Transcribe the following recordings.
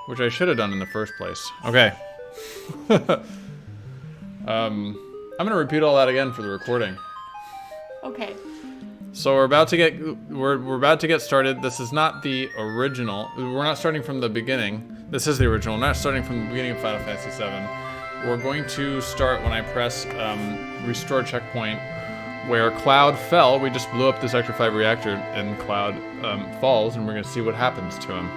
which I should have done in the first place. Okay. I'm gonna repeat all that again for the recording. Okay. So we're about to get started. This is not the original. We're not starting from the beginning. This is the original. We're not starting from the beginning of Final Fantasy VII. We're going to start when I press restore checkpoint, where Cloud fell. We just blew up this Sector 5 reactor, and Cloud falls, and we're gonna see what happens to him.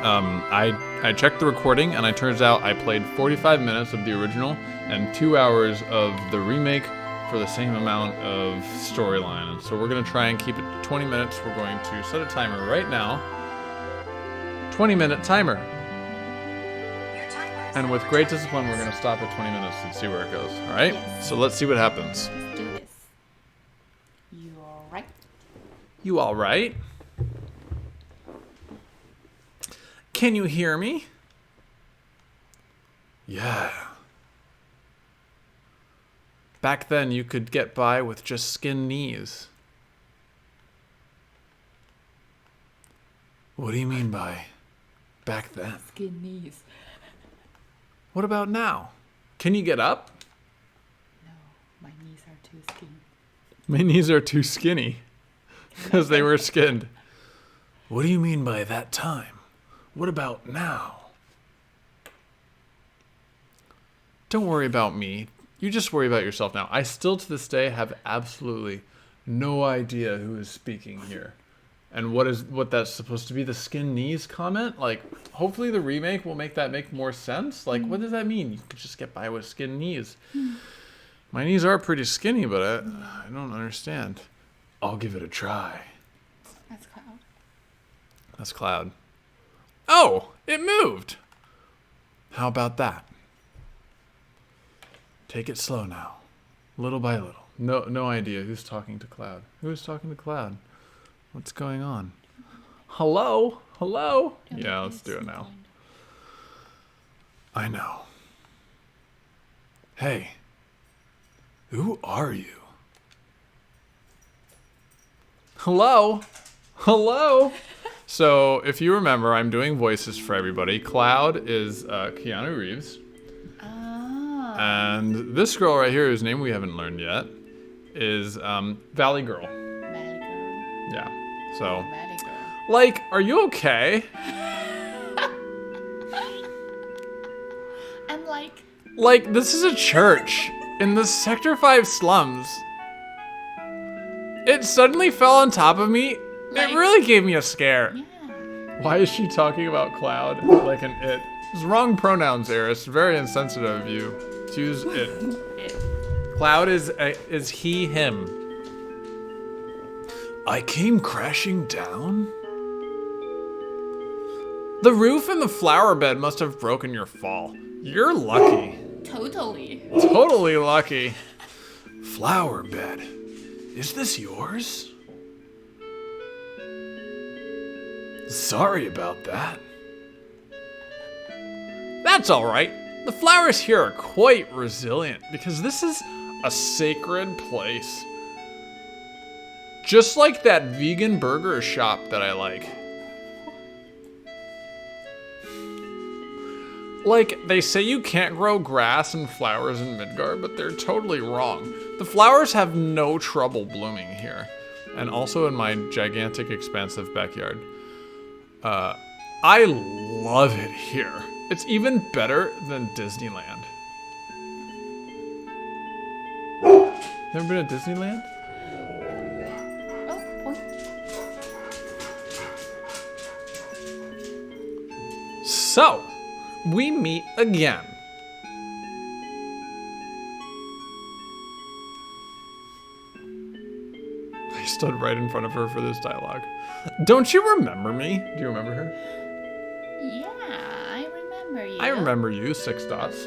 I checked the recording, and it turns out I played 45 minutes of the original and 2 hours of the remake for the same amount of storyline. And so we're going to try and keep it to 20 minutes. We're going to set a timer right now. 20-minute timer. And with great discipline, we're going to stop at 20 minutes and see where it goes. All right? Yes. So let's see what happens. Let's do this. You all right? You all right? Can you hear me? Yeah. Back then, you could get by with just skin knees. What do you mean by back then? Skin knees. What about now? Can you get up? No, my knees are too skinny. My knees are too skinny because they were skinned. What do you mean by that time? What about now? Don't worry about me. You just worry about yourself now. I still to this day have absolutely no idea who is speaking here. And what that's supposed to be, the skin knees comment? Like, hopefully the remake will make that make more sense. Like, what does that mean? You could just get by with skin knees. My knees are pretty skinny, but I don't understand. I'll give it a try. That's Cloud. That's Cloud. Oh, it moved. How about that? Take it slow now, little by little. No idea who's talking to Cloud. Who is talking to Cloud? What's going on? Hello? Hello? Yeah, let's do it now. I know. Hey, who are you? Hello? Hello? So, if you remember, I'm doing voices for everybody. Cloud is Keanu Reeves. And this girl right here, whose name we haven't learned yet, is Valley Girl. Valley girl. Yeah. So, Valley girl. like, are you okay? I'm like, This is a church in the Sector 5 slums. It suddenly fell on top of me. Like- It really gave me a scare. yeah. Why is she talking about Cloud like an it? It's wrong pronouns, Eris. Very insensitive of you. Choose it. Cloud is he, him. I came crashing down? The roof and the flower bed must have broken your fall. You're lucky. Totally. Totally lucky. Flower bed. Is this yours? Sorry about that. That's all right. The flowers here are quite resilient because this is a sacred place. Just like that vegan burger shop that I like. Like, they say you can't grow grass and flowers in Midgard, but they're totally wrong. The flowers have no trouble blooming here. And also in my gigantic, expansive backyard. I love it here. It's even better than Disneyland. Never been to Disneyland? Oh, So, we meet again. I stood right in front of her for this dialogue. Don't you remember me? Do you remember her? yeah, I remember you. I remember you, 6 dots.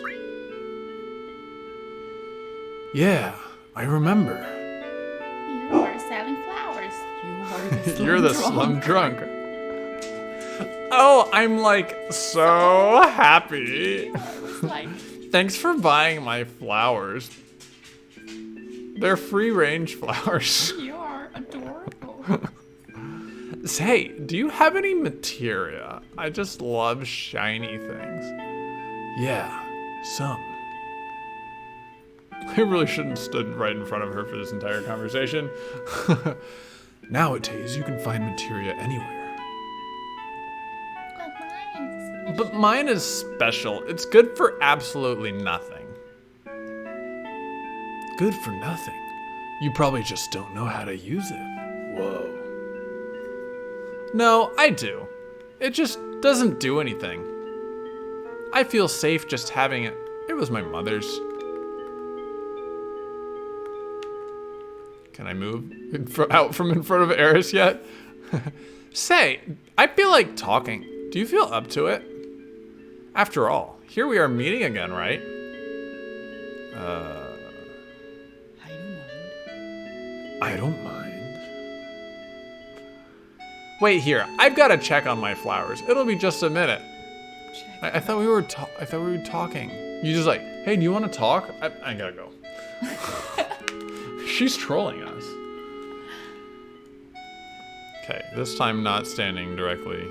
Yeah, I remember. You are selling flowers. You are the slum You're the slum drunk. Oh, I'm like so happy. It's like, Thanks for buying my flowers. They're free range flowers. you are adorable. Say, do you have any materia? I just love shiny things. Yeah, some. I really shouldn't have stood right in front of her for this entire conversation. Nowadays, you can find materia anywhere. But mine is special. It's good for absolutely nothing. Good for nothing? You probably just don't know how to use it. Whoa. No, I do. It just doesn't do anything. I feel safe just having it. It was my mother's. Can I move out from in front of Eris yet? Say, I feel like talking. Do you feel up to it? After all, here we are meeting again, right? I don't mind. Wait here, I've got to check on my flowers. It'll be just a minute. I thought we were talking. You just like, hey, do you want to talk? I gotta go. She's trolling us. Okay, this time not standing directly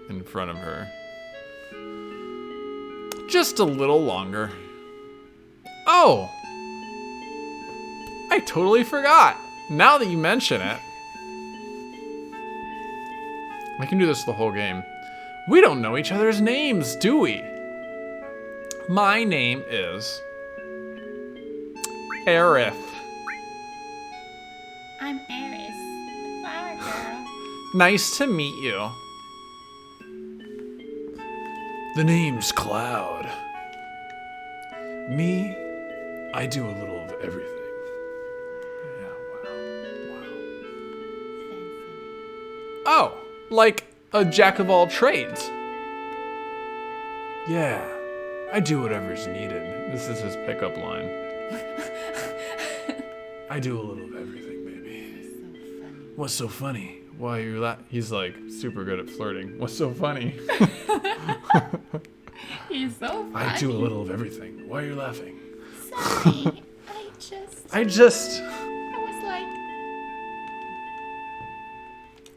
in front of her. Just a little longer. Oh! I totally forgot. Now that you mention it. I can do this the whole game. We don't know each other's names, do we? My name is Aerith. I'm Eris, the flower girl. Nice to meet you. The name's Cloud. Me, I do a little of everything. Yeah, wow. Oh, like a jack of all trades. Yeah, I do whatever's needed. This is his pickup line. I do a little of everything, baby. So funny. What's so funny? Why are you He's like super good at flirting. What's so funny? He's so funny. I do a little of everything. Why are you laughing? Sorry. I I was like...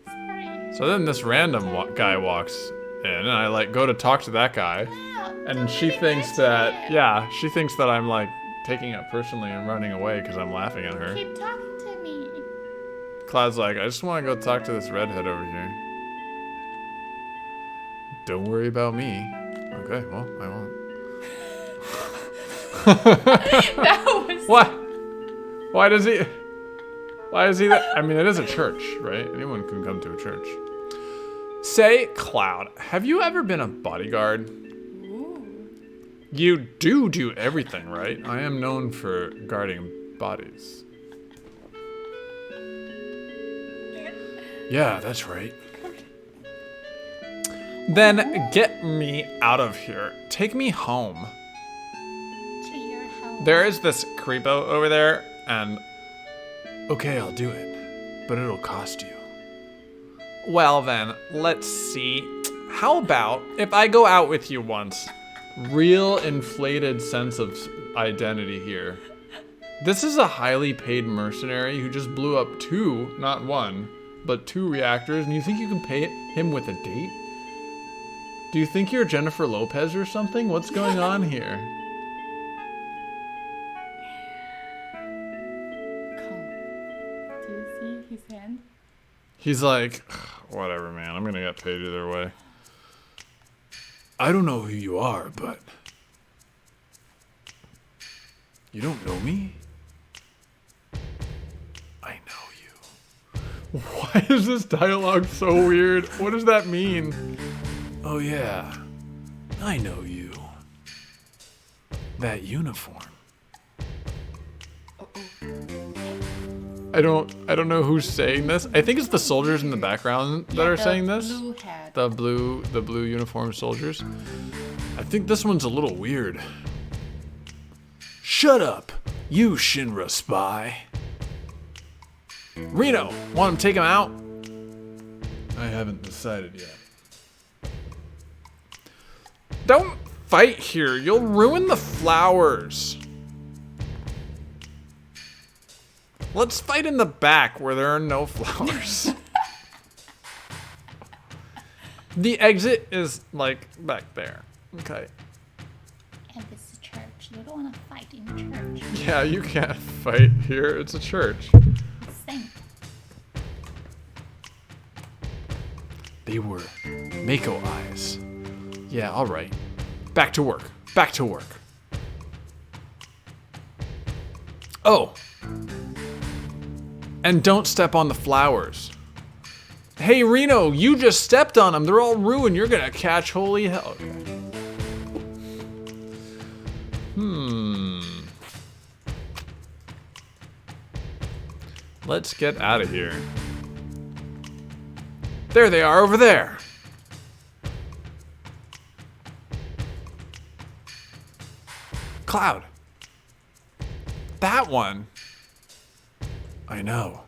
Sorry. So then this random guy walks in, and I like go to talk to that guy, Wow, and don't she really thinks mention that, it. yeah, she thinks that I'm like taking it personally and running away because I'm laughing at her. Keep talking to me. Cloud's like, I just want to go talk to this redhead over here. Don't worry about me. Okay, well, I won't. That was... What? Why is he that? I mean, it is a church, right? Anyone can come to a church. Say, Cloud, have you ever been a bodyguard? Ooh. You do everything, right? I am known for guarding bodies. Yeah, that's right. Then get me out of here. Take me home. To your home. There is this creepo over there, and... Okay, I'll do it, but it'll cost you. Well then, let's see. How about if I go out with you once? Real inflated sense of identity here. This is a highly paid mercenary who just blew up 2, not 1, but 2 reactors, and you think you can pay him with a date? Do you think you're Jennifer Lopez or something? What's going on here? Come. Do you see his hand? He's like, whatever, man. I'm gonna get paid either way. I don't know who you are, but... You don't know me? I know you. Why is this dialogue so weird? What does that mean? Oh yeah, I know you. That uniform. I don't know who's saying this. I think it's the soldiers in the background that are saying this. Blue hat. The blue uniform soldiers. I think this one's a little weird. Shut up, you Shinra spy. Reno, want to take him out? I haven't decided yet. Don't fight here. You'll ruin the flowers. Let's fight in the back where there are no flowers. The exit is like back there. Okay. And this is church. You don't want to fight in church. Yeah, you can't fight here. It's a church. Same. They were Mako eyes. Yeah, all right. Back to work. Back to work. Oh. And don't step on the flowers. Hey, Reno, you just stepped on them. They're all ruined. You're gonna catch holy hell. Okay. Let's get out of here. There they are, over there. Cloud. That one. I know.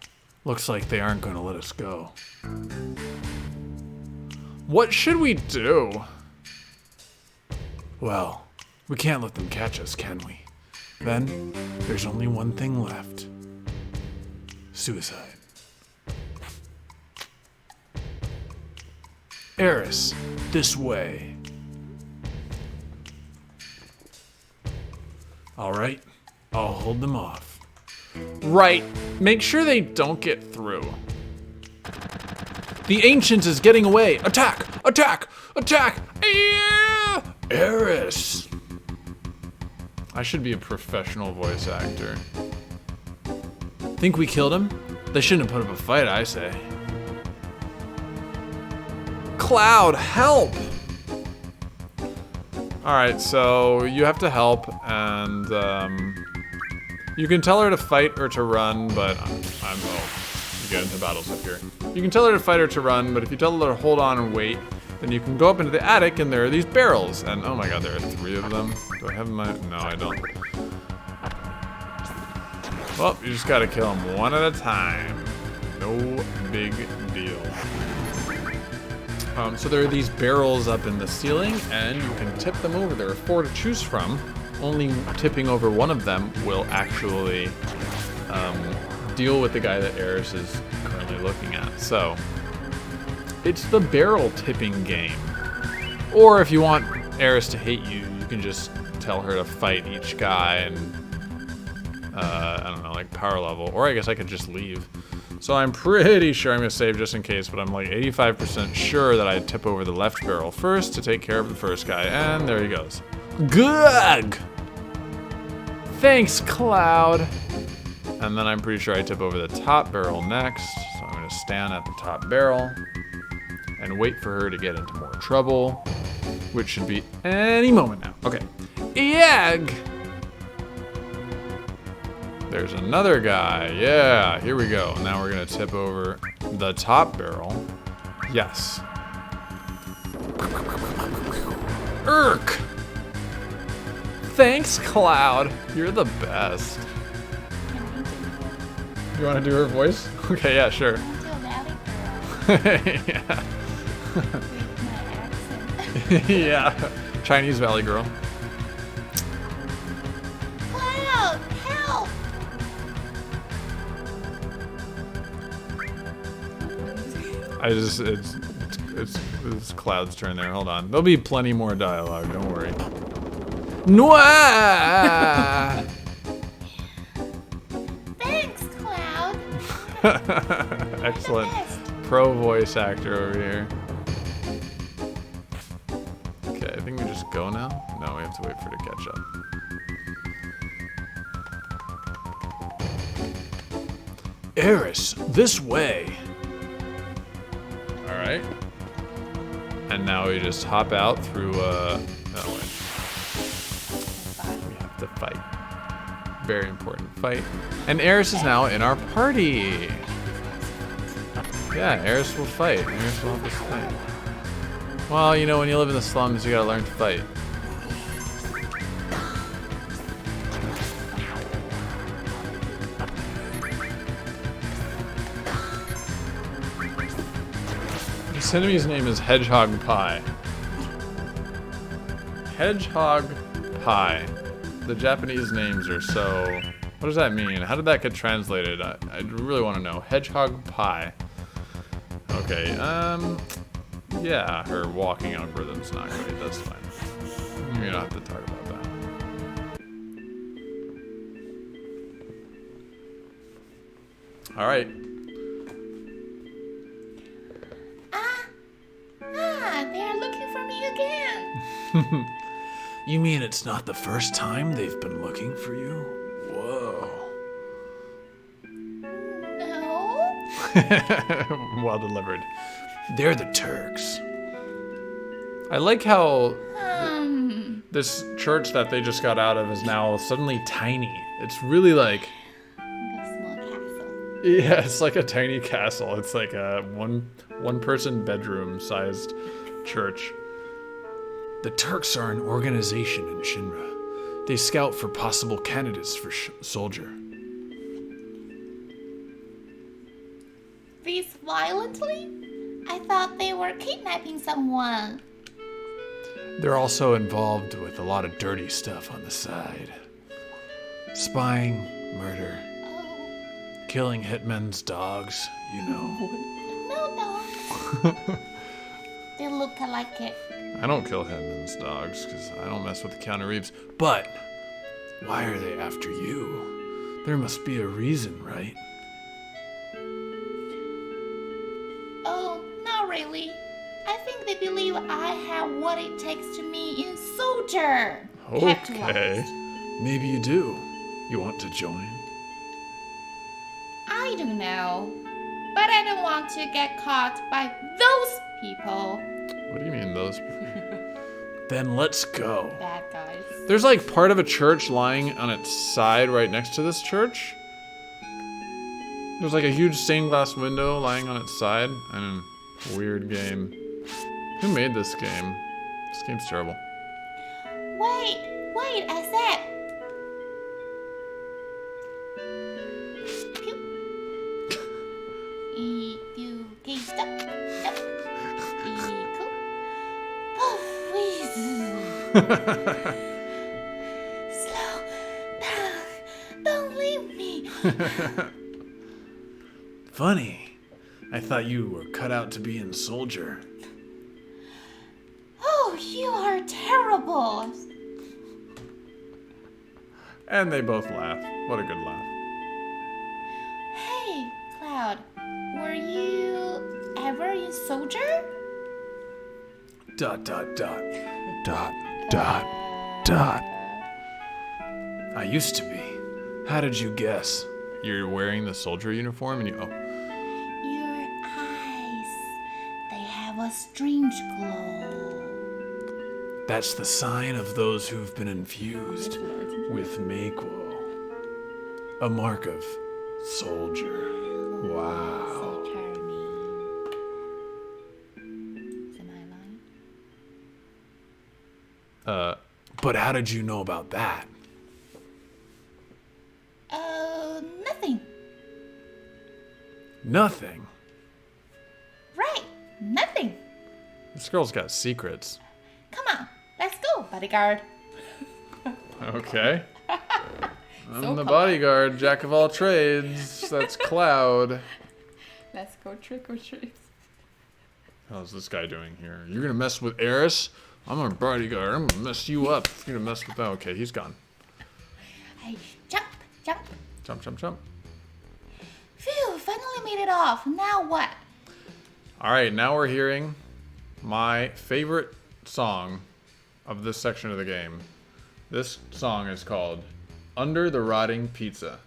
Looks like they aren't going to let us go. What should we do? Well, we can't let them catch us, can we? Then, there's only one thing left. Suicide. Eris, this way. All right, I'll hold them off. Right, make sure they don't get through. The Ancient is getting away. Attack! Attack! Attack! Yeah! Eris! I should be a professional voice actor. Think we killed him? They shouldn't have put up a fight, I say. Cloud, help! Alright, so you have to help, and you can tell her to fight or to run, but you get into battles up here. You can tell her to fight or to run, but if you tell her to hold on and wait, then you can go up into the attic and there are these barrels, and oh my god, there are 3 of them. Do I have my, no I don't. Well, you just gotta kill them one at a time. No big deal. So there are these barrels up in the ceiling, and you can tip them over. There are 4 to choose from. Only tipping over one of them will actually deal with the guy that Eris is currently looking at. So it's the barrel tipping game. Or if you want Eris to hate you, you can just tell her to fight each guy and I don't know, like power level. Or I guess I could just leave. So I'm pretty sure I'm gonna save just in case, but I'm like 85% sure that I tip over the left barrel first to take care of the first guy, and there he goes. Good! Thanks, Cloud! And then I'm pretty sure I tip over the top barrel next, so I'm gonna stand at the top barrel and wait for her to get into more trouble, which should be any moment now. Okay. Egg! There's another guy. Yeah, here we go. Now we're gonna tip over the top barrel. Yes. Irk! Thanks, Cloud. You're the best. You wanna do her voice? Okay, yeah, sure. Yeah. Yeah. Chinese Valley Girl. Cloud, help! It's Cloud's turn there. Hold on. There'll be plenty more dialogue. Don't worry. Noah! Thanks, Cloud. Excellent. Pro voice actor over here. Okay, I think we just go now. No, we have to wait for her to catch up. Eris, this way. Alright. And now we just hop out through, oh wait. We have to fight. Very important fight. And Eris is now in our party. Yeah, Eris will fight. Eris will help us fight. Well, you know, when you live in the slums, you gotta learn to fight. This enemy's name is Hedgehog Pie. Hedgehog Pie. The Japanese names are so... What does that mean? How did that get translated? I really want to know. Hedgehog Pie. Okay, Yeah, her walking algorithm's not great. That's fine. You don't have to talk about that. All right. They are looking for me again. You mean it's not the first time they've been looking for you? Whoa. No. Well delivered. They're the Turks. I like how this church that they just got out of is now suddenly tiny. It's really like, A small castle. yeah, it's like a tiny castle. It's like a one person bedroom sized church. The Turks are an organization in Shinra. They scout for possible candidates for soldier. This violently? I thought they were kidnapping someone. They're also involved with a lot of dirty stuff on the side. Spying, murder, Oh, killing hitmen's dogs, you know. no dogs. They look like it. I don't kill hitmen's dogs because I don't mess with Keanu Reeves. But why are they after you? There must be a reason, right? Oh, not really. I think they believe I have what it takes to be a soldier. Okay. Capitalized. Maybe you do. You want to join? I don't know. But I don't want to get caught by those people. What do you mean, those people? Then let's go. Bad guys. There's like part of a church lying on its side right next to this church. There's like a huge stained glass window lying on its side. And a weird game. Who made this game? This game's terrible. Wait, I said. Pew. Okay, stop. Eco. Oh, please. Slow down. Don't leave me. Funny. I thought you were cut out to be a soldier. Oh, you are terrible. And they both laugh. What a good laugh. Hey, Cloud. Were you ever a soldier? ... I used to be. How did you guess? You're wearing the soldier uniform and you... Oh. Your eyes. They have a strange glow. That's the sign of those who've been infused with Meikuo. A mark of soldier. Wow. So charming. Am I lying? But how did you know about that? Nothing. Nothing. Right. Nothing. This girl's got secrets. Come on. Let's go, bodyguard. Okay. I'm So the polite. bodyguard, jack of all trades. That's Cloud. Let's go trick or treat. How's this guy doing here? You're gonna mess with Eris? I'm a bodyguard. I'm gonna mess you up. You're gonna mess with that. Okay, he's gone. Hey, jump. Jump, jump, jump. Phew, finally made it off. Now what? All right, now we're hearing my favorite song of this section of the game. This song is called Under the Rotting Pizza.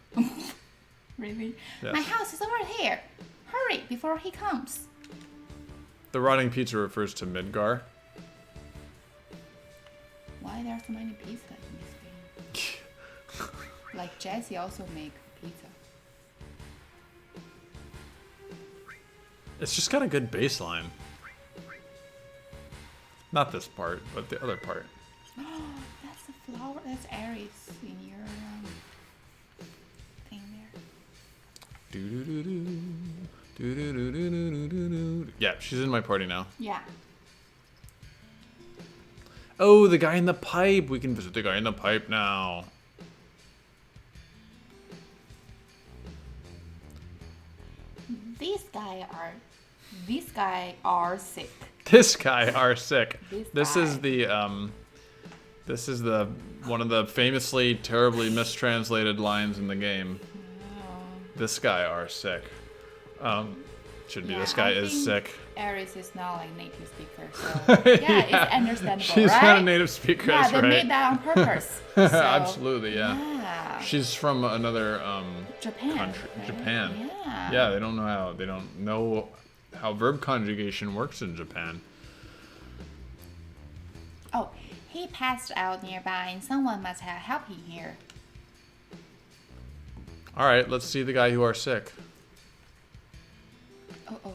Really? Yes. My house is over here. Hurry before he comes. The rotting pizza refers to Midgar. Why there are so many pizza in this game? Like Jesse also make pizza. It's just got a good bass line. Not this part, but the other part. That's the flower. That's Aries in your thing there. Yeah, she's in my party now. Yeah. Oh, the guy in the pipe. We can visit the guy in the pipe now. These guy are sick. This guy are sick. This guy. is the one of the famously terribly mistranslated lines in the game. This guy are sick. Should be this guy is sick. Aries is not like native speaker, so yeah, it's understandable, She's right? not a native speaker, Yeah, that's they right. made that on purpose. So, Absolutely, yeah. Yeah. She's from another Japan. country. Right? Japan. Yeah. Yeah, they don't know how verb conjugation works in Japan. Oh, he passed out nearby, and someone must have helped him here. All right, let's see the guy who are sick. Oh.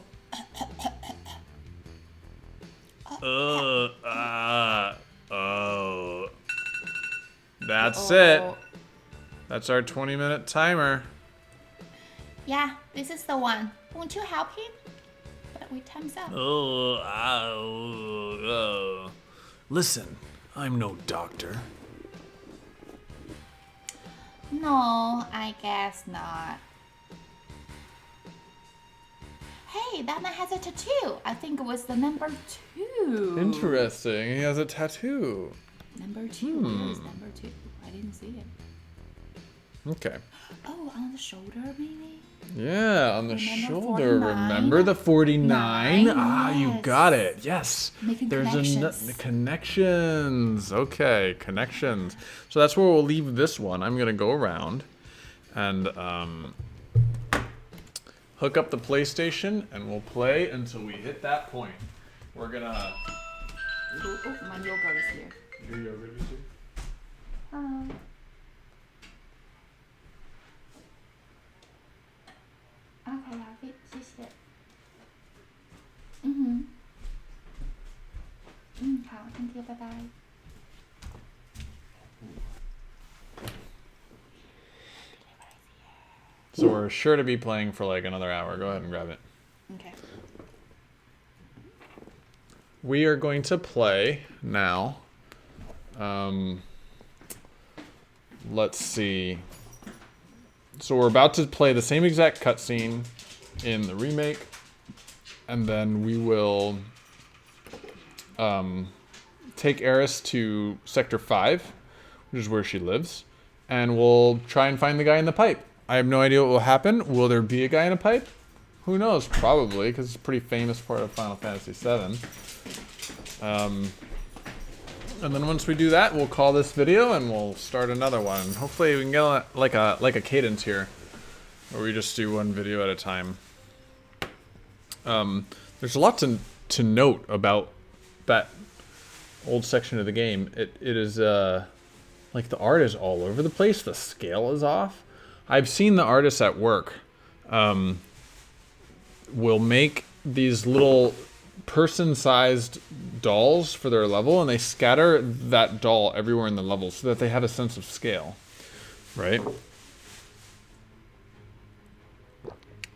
Oh. That's it. That's our 20-minute timer. Yeah, this is the one. Won't you help him? But wait, time's up. Listen, I'm no doctor. No, I guess not. Hey, that man has a tattoo. I think it was the number 2. Interesting. He has a tattoo. Number 2. Where is number 2? I didn't see it. Okay. Oh, on the shoulder, maybe? Yeah, on the Remember shoulder. 49? Remember the 49? You Yes. got it. Yes. Making There's connections. connections. Okay, connections. So that's where we'll leave this one. I'm gonna go around and hook up the PlayStation, and we'll play until we hit that point. We're gonna. Oh, my yogurt is here. Your yogurt is here? OK 啦，谢谢。好 ，Thank you，拜拜。So we're sure to be playing for like another hour. Go ahead and grab it. Okay. We are going to play now. Let's see. So we're about to play the same exact cutscene in the remake, and then we will take Eris to Sector 5, which is where she lives, and we'll try and find the guy in the pipe. I have no idea what will happen. Will there be a guy in a pipe? Who knows? Probably, because it's a pretty famous part of Final Fantasy VII. And then once we do that, we'll call this video and we'll start another one. Hopefully we can get like a cadence here, where we just do one video at a time. There's a lot to note about that old section of the game. It is like the art is all over the place. The scale is off. I've seen the artists at work will make these little person-sized dolls for their level, and they scatter that doll everywhere in the level so that they have a sense of scale, right?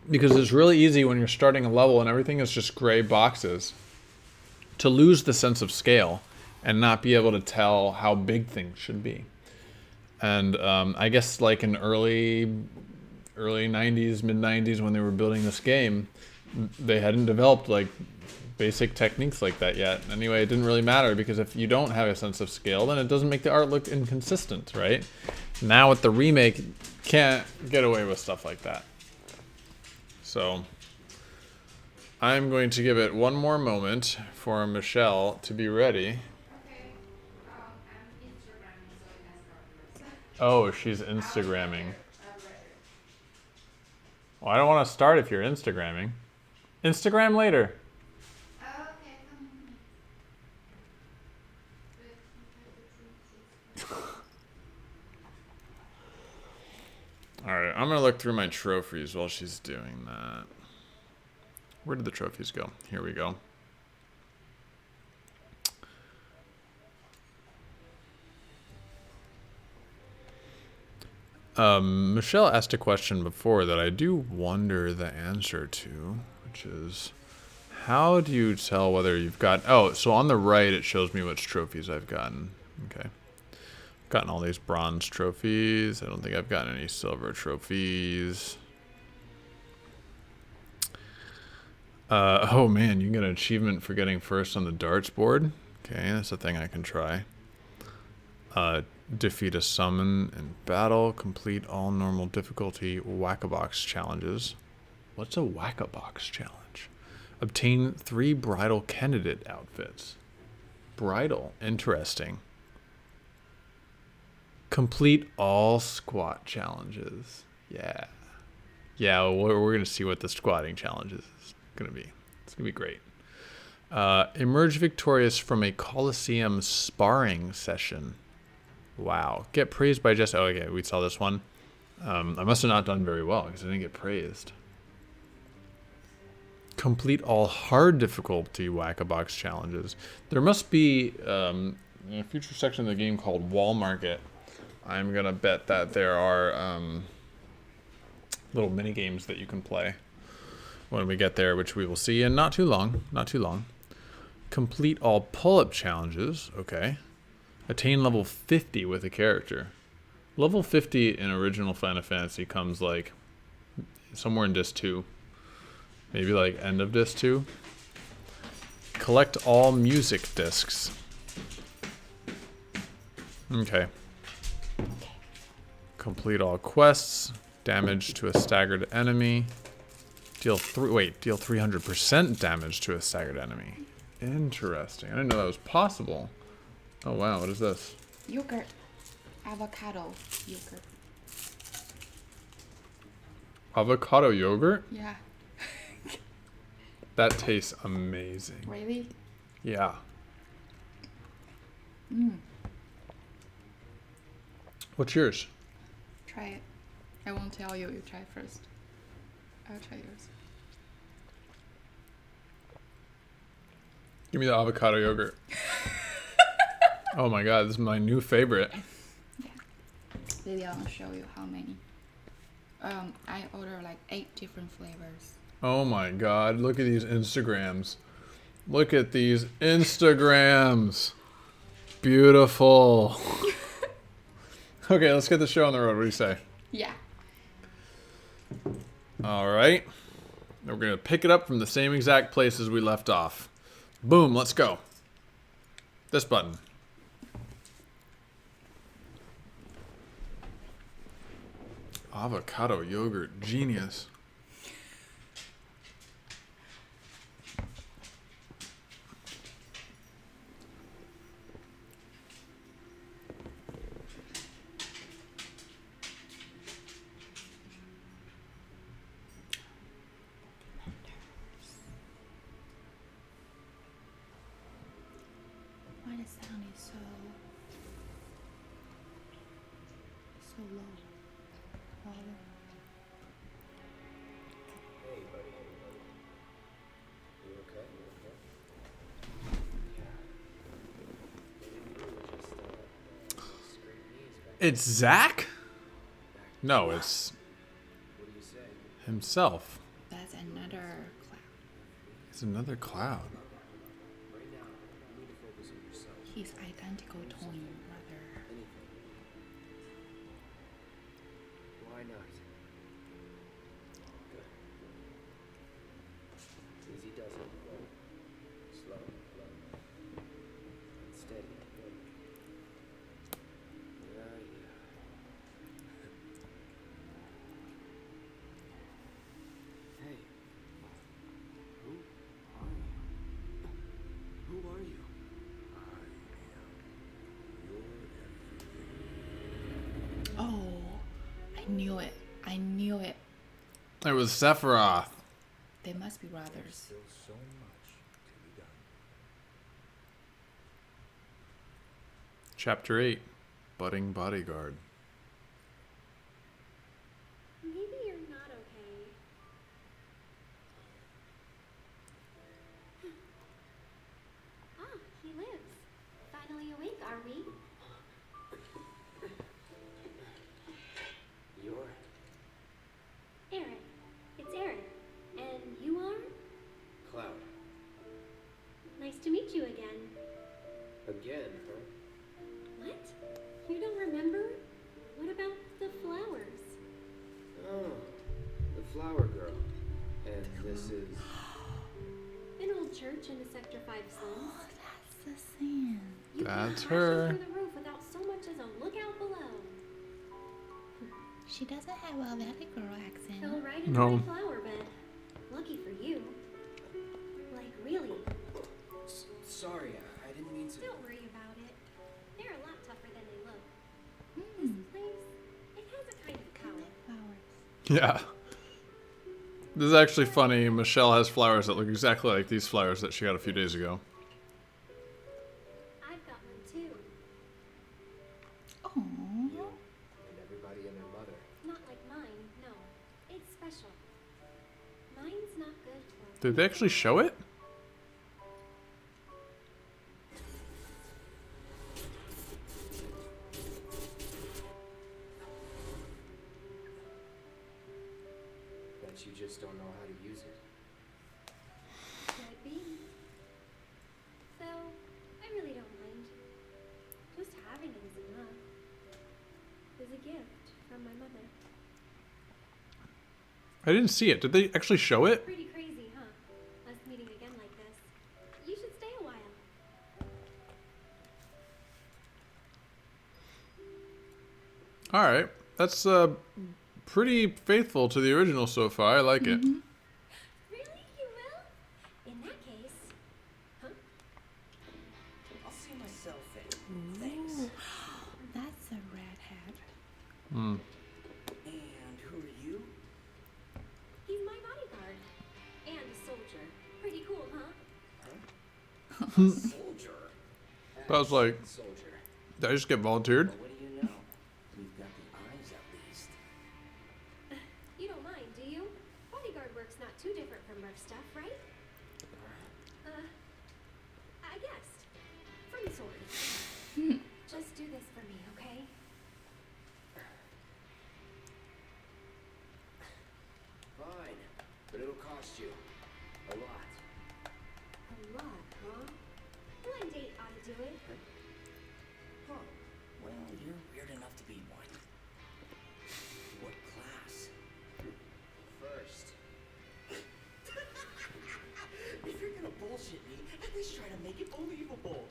Because it's really easy when you're starting a level and everything is just gray boxes to lose the sense of scale and not be able to tell how big things should be. And I guess like in early 90s, mid 90s, when they were building this game, they hadn't developed like basic techniques like that yet. Anyway, it didn't really matter, because if you don't have a sense of scale, then it doesn't make the art look inconsistent, right? Now with the remake, can't get away with stuff like that. So I'm going to give it one more moment for Michelle to be ready. Oh, she's Instagramming. Well, I don't want to start if you're Instagramming. Instagram later. Alright, I'm going to look through my trophies while she's doing that. Where did the trophies go? Here we go. Michelle asked a question before that I do wonder the answer to, which is, how do you tell whether you've got... Oh, so on the right it shows me which trophies I've gotten. Okay. Gotten all these bronze trophies. I don't think I've gotten any silver trophies. Oh man, you can get an achievement for getting first on the darts board. Okay, that's a thing I can try. Defeat a summon in battle. Complete all normal difficulty whack-a-box challenges. What's a whack-a-box challenge? Obtain 3 bridal candidate outfits. Bridal, interesting. Complete all squat challenges. Yeah. Yeah, we're going to see what the squatting challenge is going to be. It's going to be great. Emerge victorious from a Coliseum sparring session. Wow. Get praised by just... Oh, okay, we saw this one. I must have not done very well because I didn't get praised. Complete all hard difficulty whack-a-box challenges. There must be in a future section of the game called Wall Market. I'm going to bet that there are little mini games that you can play when we get there, which we will see in not too long. Not too long. Complete all pull-up challenges. Okay. Attain level 50 with a character. Level 50 in original Final Fantasy comes like somewhere in Disc 2. Maybe like end of Disc 2. Collect all music discs. Okay. Complete all quests. Damage to a staggered enemy. Deal 300% damage to a staggered enemy. Interesting. I didn't know that was possible. Oh wow, what is this? Yogurt. Avocado yogurt. Avocado yogurt? Yeah. That tastes amazing. Really? Yeah. Mm. What's yours? Try it. I won't tell you. You try it first. I'll try yours. Give me the avocado yogurt. Oh my god, this is my new favorite. Yeah. Maybe I'll show you how many. I order like 8 different flavors. Oh my god, look at these Instagrams. Look at these Instagrams. Beautiful. Okay, let's get the show on the road. What do you say? Yeah. All right. We're going to pick it up from the same exact place as we left off. Boom, let's go. This button. Avocado yogurt, genius. Why the sound is so low? Louder. Hey, buddy. You okay? Yeah. Scraped knees back. It's Zach? No, it's What do you say? himself. That's another cloud. It's another cloud. Right now, you need to focus on yourself. His identical twin brother. Anything. Why not? Good. Easy does it. Slow. And steady. Yeah. Hey. Who are you? Oh, I knew it. I knew it. It was Sephiroth. They must be brothers. Still so much to be done. Chapter 8. Budding Bodyguard. Maybe you're not okay. Ah, he lives. Finally awake, are we? You're Aaron. It's Aaron. And you are? Cloud. Nice to meet you again. Again, huh? What? You don't remember? What about the flowers? Oh, the flower girl. And this is church in the Sector 5 slums. Oh, that's the scene. You That's can crash her. through the roof without so much as a lookout below. She doesn't have a Valley Girl accent. Fell right in No. my flower bed. Lucky for you. Like, really. Sorry, I didn't mean to. Don't worry about it. They're a lot tougher than they look. Hmm. This place, it has a kind of power. Flowers. Yeah. This is actually funny. Michelle has flowers that look exactly like these flowers that she got a few days ago. I've got one too. Oh. And everybody and their mother. Not like mine, no. It's special. Mine's not good for. Did they actually show it? Bet you just don't know how to use it. Could be. Though, I really don't mind. Just having it is enough. It was a gift from my mother. I didn't see it. Did they actually show it? Pretty crazy, huh? Us meeting again like this. You should stay a while. All right. That's pretty faithful to the original so far. I like it. Really? You will? In that case. Huh? I'll see myself in. Thanks. Ooh. That's a red hat. Hmm. And who are you? He's my bodyguard. And a soldier. Pretty cool, huh? Soldier. I was like, Soldier. did I just get volunteered? Well, what do you know? We've got the eyes at least. You don't mind, do you? Bodyguard work's not too different from merc stuff, right? I guessed. From sort. Just do this for me, okay? Fine, but it'll cost you a lot. A lot, huh? Blind date ought to do it. Huh. Well, you're weird enough to be one. What class? First. If you're gonna bullshit me, at least try to make it believable.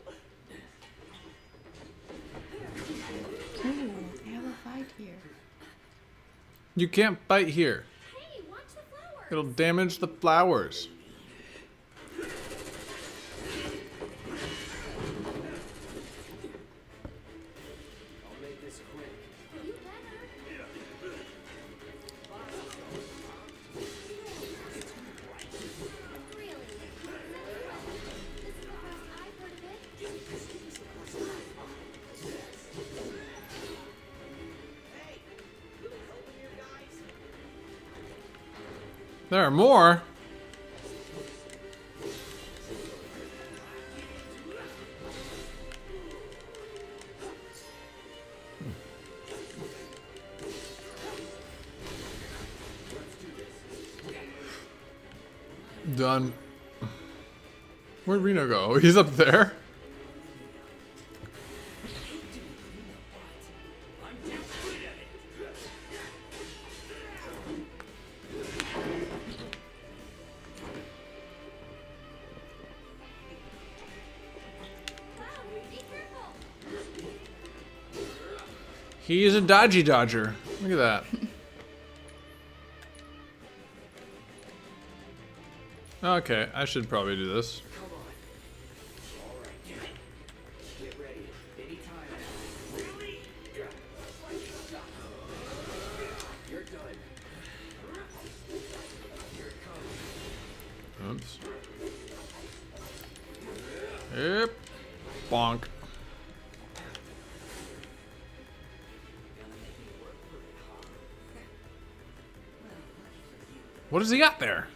Ooh, they have a fight here. You can't bite here. Hey, watch the flowers! It'll damage the flowers. I'll make this quick. You better. Really? This is the first I've heard of it. There are more. Done. Where'd Reno go? Oh, he's up there. Wow, be careful! He's a dodgy dodger. Look at that. Okay, I should probably do this. Come on. All right. Get ready. Anytime. Really? You're done. Here it comes. Oops. Yep. Bonk. What does he got there?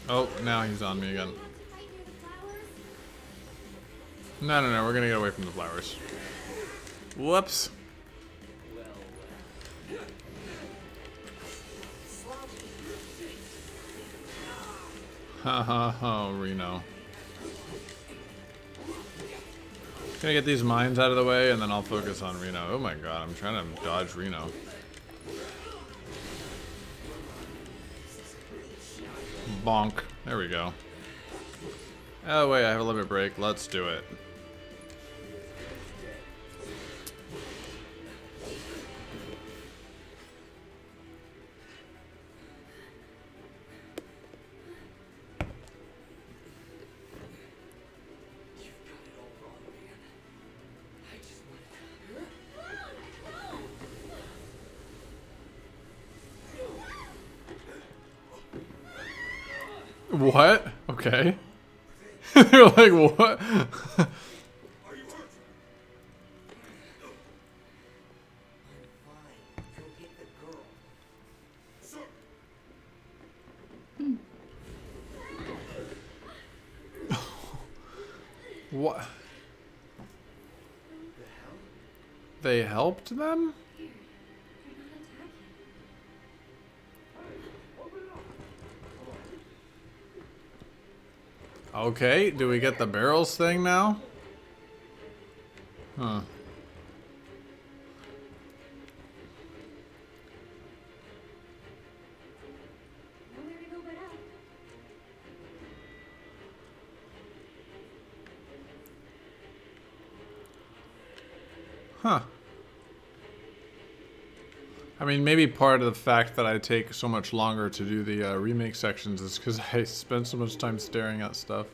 Oh, now he's on me again. Want to fight near the flowers? No, we're gonna get away from the flowers. Whoops. Ha ha ha, Reno. Gonna get these mines out of the way, and then I'll focus on Reno. Oh my god, I'm trying to dodge Reno. Bonk. There we go. Oh wait, I have a limit break. Let's do it. What? Okay. You're like, what? What? They helped them? Okay, do we get the barrels thing now? Huh. Nowhere to go but up. Huh. I mean, maybe part of the fact that I take so much longer to do the remake sections is because I spend so much time staring at stuff.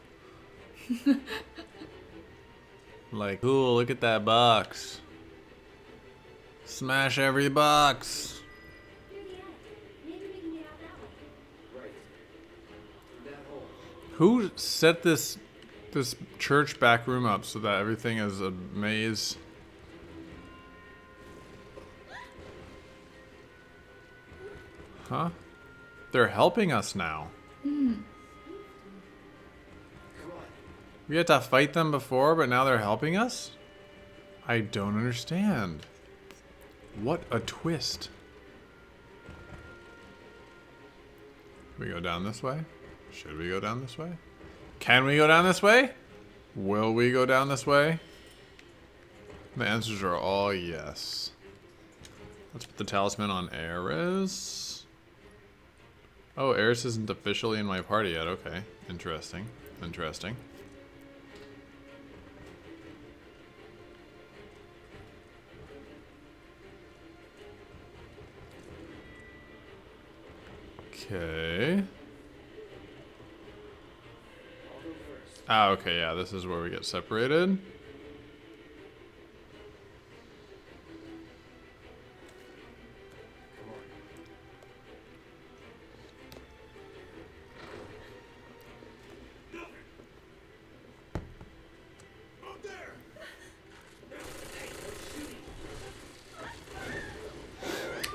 Like, cool, look at that box. Smash every box. Near the attic. Maybe we can get out that way. Right. That hole. Who set this church back room up so that everything is a maze? Huh? They're helping us now. Come on. We had to fight them before, but now they're helping us? I don't understand. What a twist. Can we go down this way? Should we go down this way? Can we go down this way? Will we go down this way? The answers are all yes. Let's put the talisman on Eris. Oh, Eris isn't officially in my party yet. Okay. Interesting. Interesting. Okay. I'll go first. Ah, okay, yeah, this is where we get separated. Come on. Up there!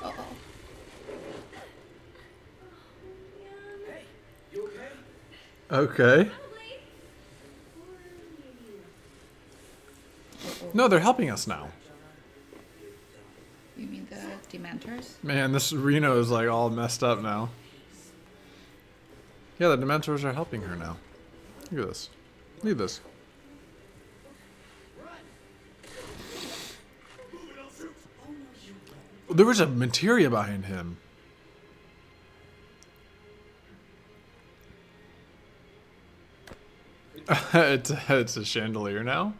Uh-oh. Hey, you okay? Okay. Probably. Or maybe. No, they're helping us now. You mean the Dementors? Man, this Reno is like all messed up now. Yeah, the Dementors are helping her now. Look at this. Look at this. There was a materia behind him. It's a chandelier now.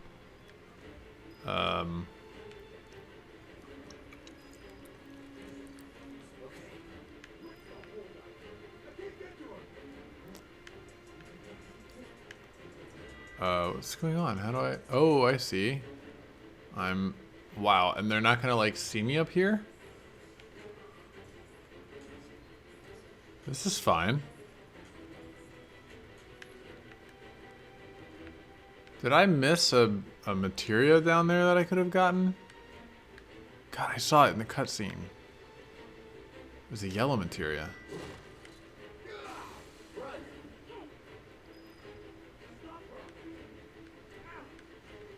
What's going on? How do I... Oh, I see. Wow, and they're not gonna, like, see me up here? This is fine. Did I miss a materia down there that I could have gotten? God, I saw it in the cutscene. It was a yellow materia.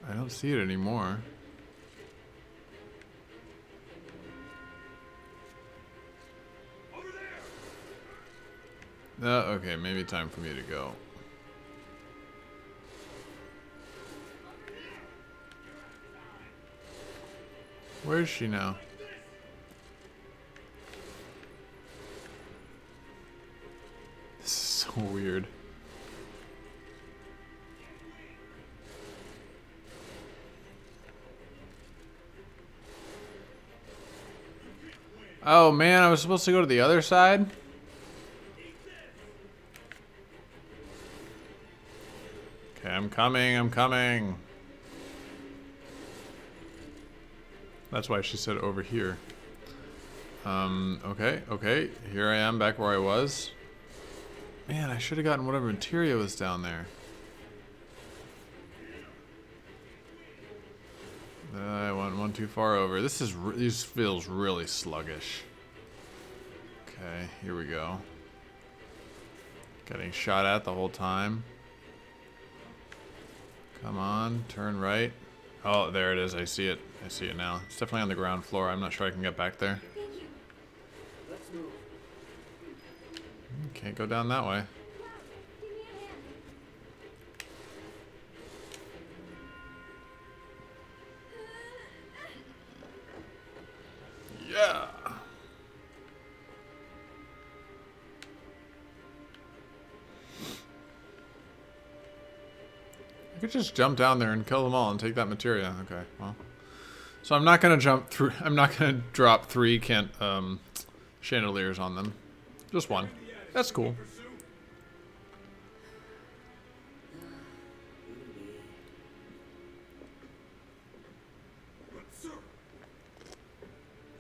I don't see it anymore. Okay, maybe time for me to go. Where is she now? This is so weird. Oh man, I was supposed to go to the other side? Okay, I'm coming. That's why she said over here. Okay. Here I am back where I was. Man, I should have gotten whatever materia was down there. I went one too far over. This feels really sluggish. Okay, here we go. Getting shot at the whole time. Come on, turn right. Oh, there it is. I see it. I see it now. It's definitely on the ground floor. I'm not sure I can get back there. Thank you. Let's move. Can't go down that way. Give me a hand. Yeah. I could just jump down there and kill them all and take that materia. Okay, well. So I'm not gonna jump through. I'm not gonna drop 3 chandeliers on them. Just 1. That's cool.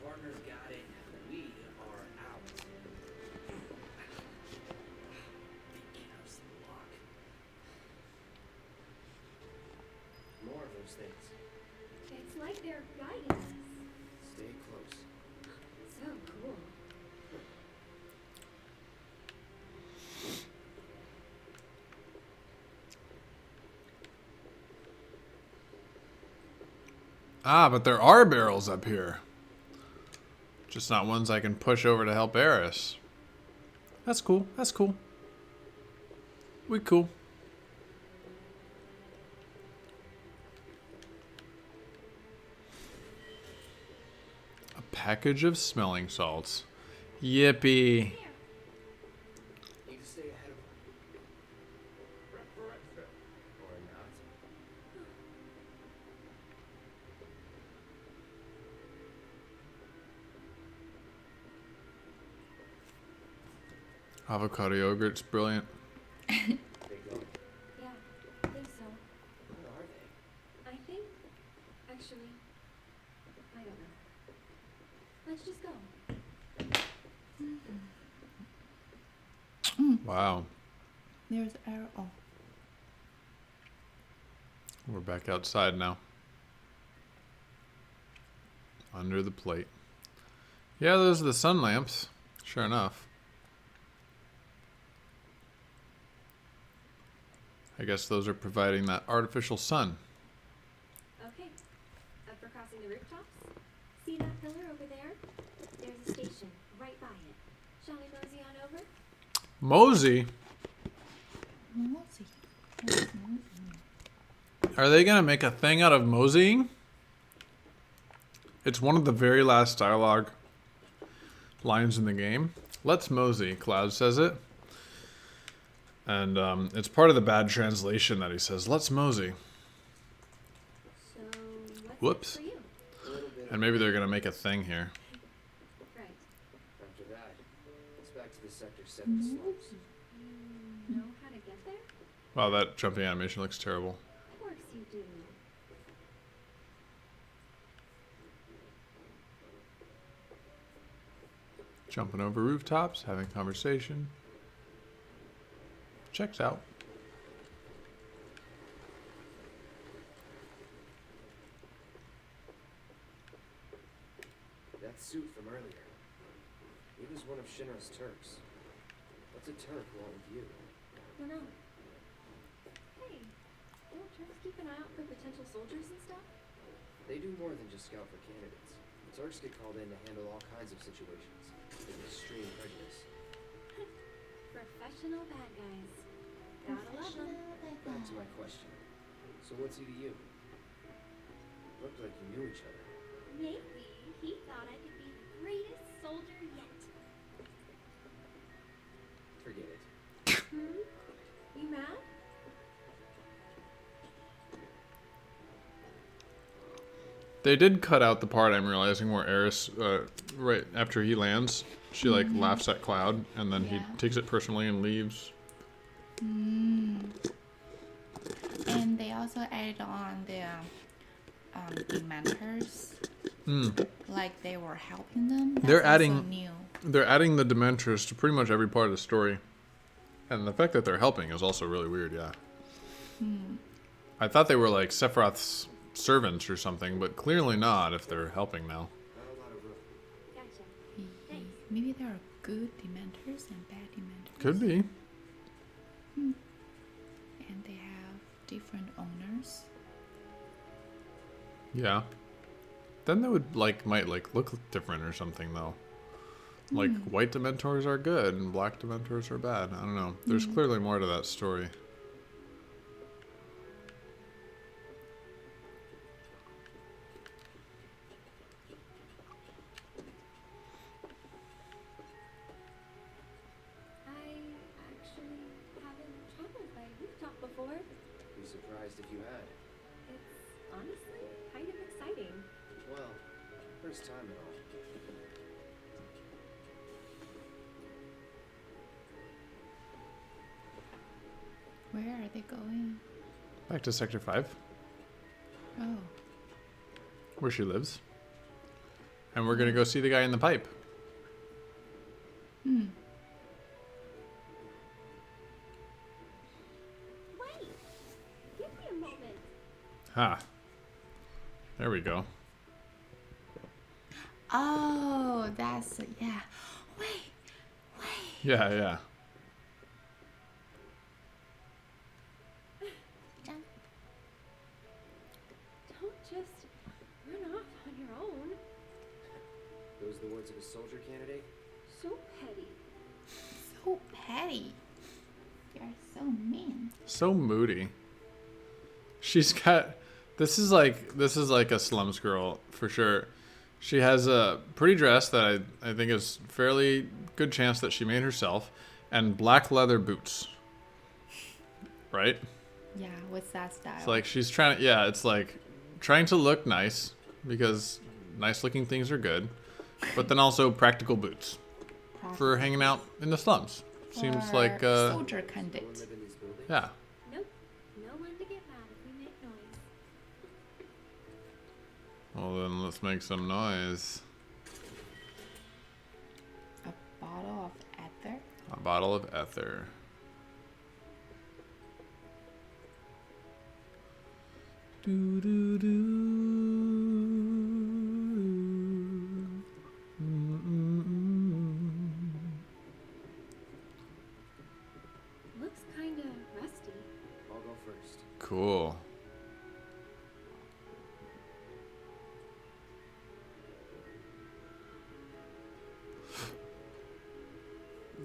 Partners got it. We are out. Beginner's luck. More of those things. It's like they're guiding us. Stay close. So cool. Ah, but there are barrels up here. Just not ones I can push over to help Eris. That's cool. That's cool. We cool. A package of smelling salts. Yippee. Need to stay ahead of them. Or not. Avocado yogurt's brilliant. They go. Yeah, I think so. Where are they? I think, actually, I don't know. Let's just go. Wow. There's arrow. Oh. We're back outside now. Under the plate. Yeah, those are the sun lamps. Sure enough. I guess those are providing that artificial sun. Okay. Up for crossing the rooftops? See that pillar over there? There's a station right by it. Shall we mosey on over? Mosey? Are they going to make a thing out of moseying? It's one of the very last dialogue lines in the game. Let's mosey, Cloud says it. And it's part of the bad translation that he says, let's mosey. So, what's Whoops. next for you? A little bit. And maybe they're going to make a thing here. Right. After that, it's back to the Sector 7 slopes. You know how to get there? Wow, that jumping animation looks terrible. Of course you do. Jumping over rooftops, having conversation. Checks out. That suit from earlier. He was one of Shinra's Turks. What's a Turk want with you? Don't know. Hey, don't Turks keep an eye out for potential soldiers and stuff? They do more than just scout for candidates. The Turks get called in to handle all kinds of situations. With extreme prejudice. Professional bad guys. Gotta love them. Back to my question. So what's he to you? Looked like you knew each other. Maybe he thought I could be the greatest soldier yet. Forget it. You mad? They did cut out the part, I'm realizing, where Eris, right after he lands, she like laughs at Cloud, and then he Yeah. takes it personally and leaves. And they also added on the Dementors. Like they were helping them. That's They're also adding- new. They're adding the Dementors to pretty much every part of the story. And the fact that they're helping is also really weird, yeah. I thought they were like Sephiroth's servants or something, but clearly not if they're helping now. Not a lot of room. Gotcha. Maybe there are good Dementors and bad Dementors. Could be. And they have different owners. Yeah. Then they would might look different or something though. Like white Dementors are good and black Dementors are bad. I don't know. There's clearly more to that story. I actually haven't traveled by rooftop before. Be surprised if you had. It's honestly kind of exciting. Well, first time and all. Where are they going? Back to Sector 5, Oh. where she lives. And we're gonna go see the guy in the pipe. Wait! Give me a moment. Ha. There we go. Oh, that's yeah. Wait. Yeah, yeah. Don't just run off on your own. Those the words of a soldier candidate? So petty. So petty. You're so mean. So moody. She's got this is like a slums girl for sure. She has a pretty dress that I think is fairly good chance that she made herself, and black leather boots. Right? Yeah, what's that style? It's like she's trying to it's like trying to look nice because nice looking things are good, but then also practical boots for hanging out in the slums. Seems like soldier Don't candidate. live in these buildings? yeah. Nope. No one to get mad if we make noise. Well then let's make some noise. A bottle of ether. A bottle of ether. Do do do. Looks kinda rusty. I'll go first. Cool.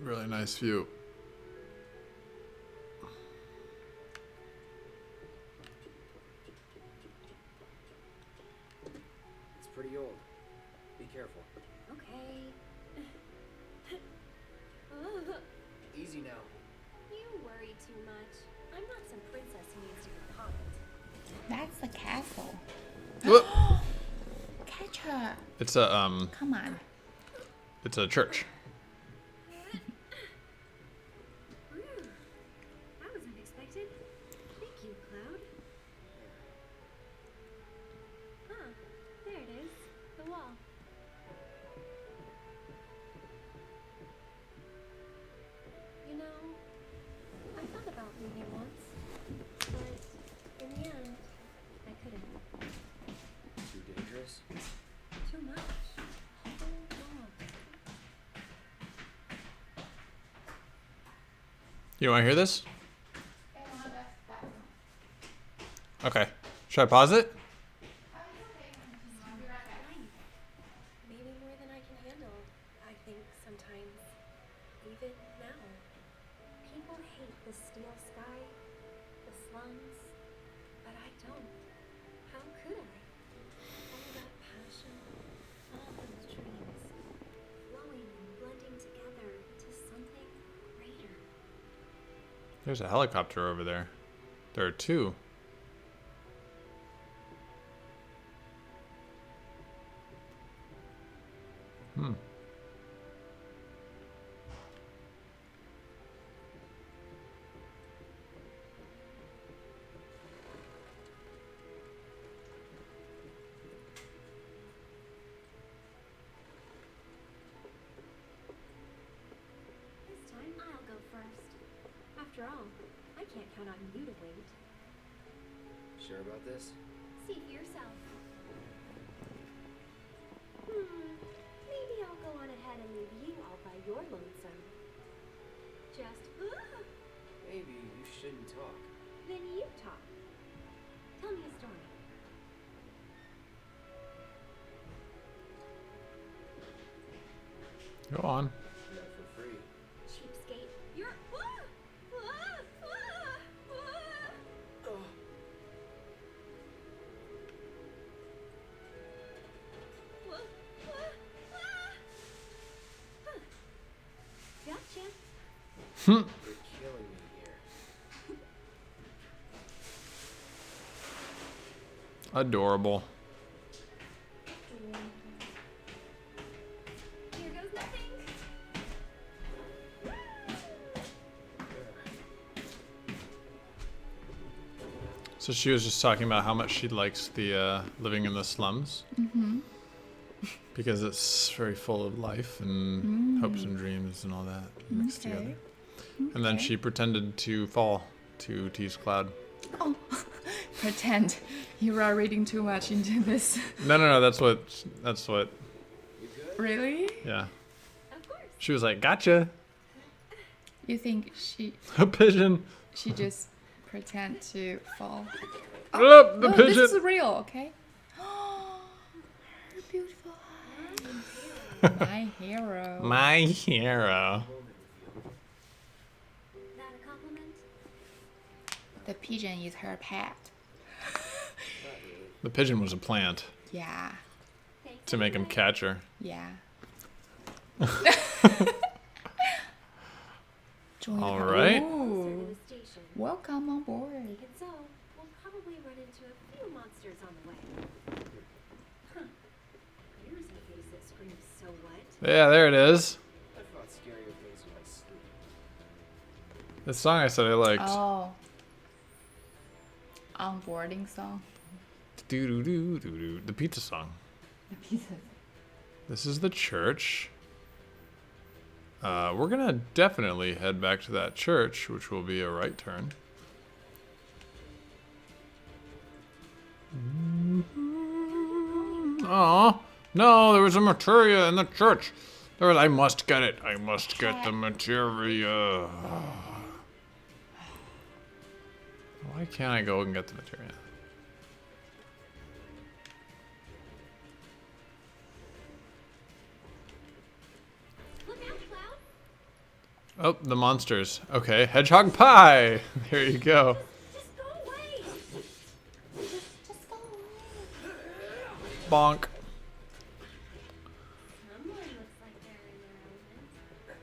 Really nice view. It's pretty old. Be careful. Okay. Easy now. You worry too much. I'm not some princess who needs to be coddled. That's the castle. Whoop. Catch her. It's a Come on. it's a church. Whew. That was unexpected. Thank you, Cloud. Huh. There it is. The wall. You know, I thought about leaving once, but in the end, I couldn't. Too dangerous? Too much. Oh, God. You want to hear this? Okay. Should I pause it? Maybe more than I can handle, I think sometimes. Even now. People hate the steel sky, the slums, but I don't. How could I? All that passion, There's a helicopter over there. There are two. Hmm. This time I'll go first. After all, I can't count on you to wait. Sure about this? See for yourself. Maybe I'll go on ahead and leave you all by your lonesome. Just, Maybe you shouldn't talk. then you talk. Tell me a story. Go on. Not for free. Cheapskate. You're. Oh. Gotcha. You're killing me here. Adorable. Here goes nothing. So she was just talking about how much she likes the living in the slums. Mm-hmm. Because it's very full of life and hopes and dreams and all that mixed together. And then she pretended to fall to T's cloud. Oh, pretend. You are reading too much into this. No, that's what, You good? Really? yeah. Of course. She was like, gotcha. You think she A pigeon. just pretend to fall? Oh, the No, pigeon. this is real, okay? Her beautiful eyes. My hero. My hero. That a compliment? The pigeon is her pet. The pigeon was a plant Yeah. Thanks to make him anyway. catch her. Yeah. All right. Closer Ooh. to the station. Welcome on board. Take it so, we'll probably run into a few monsters on the way. Huh. Here's a face that screams, so what? Yeah, there it is. I thought scarier things in my sleep. The song I said I liked. Oh. Onboarding song. Do do do do do. The pizza song. The pizza. This is the church. We're gonna definitely head back to that church, which will be a right turn. Oh no, there was a materia in the church. I must get it. I must get the materia. Why can't I go and get the materia? Look out, Cloud! Oh, the monsters. Okay, hedgehog pie. There you go. Just go away! Just go away. Bonk. Someone looks like they're in their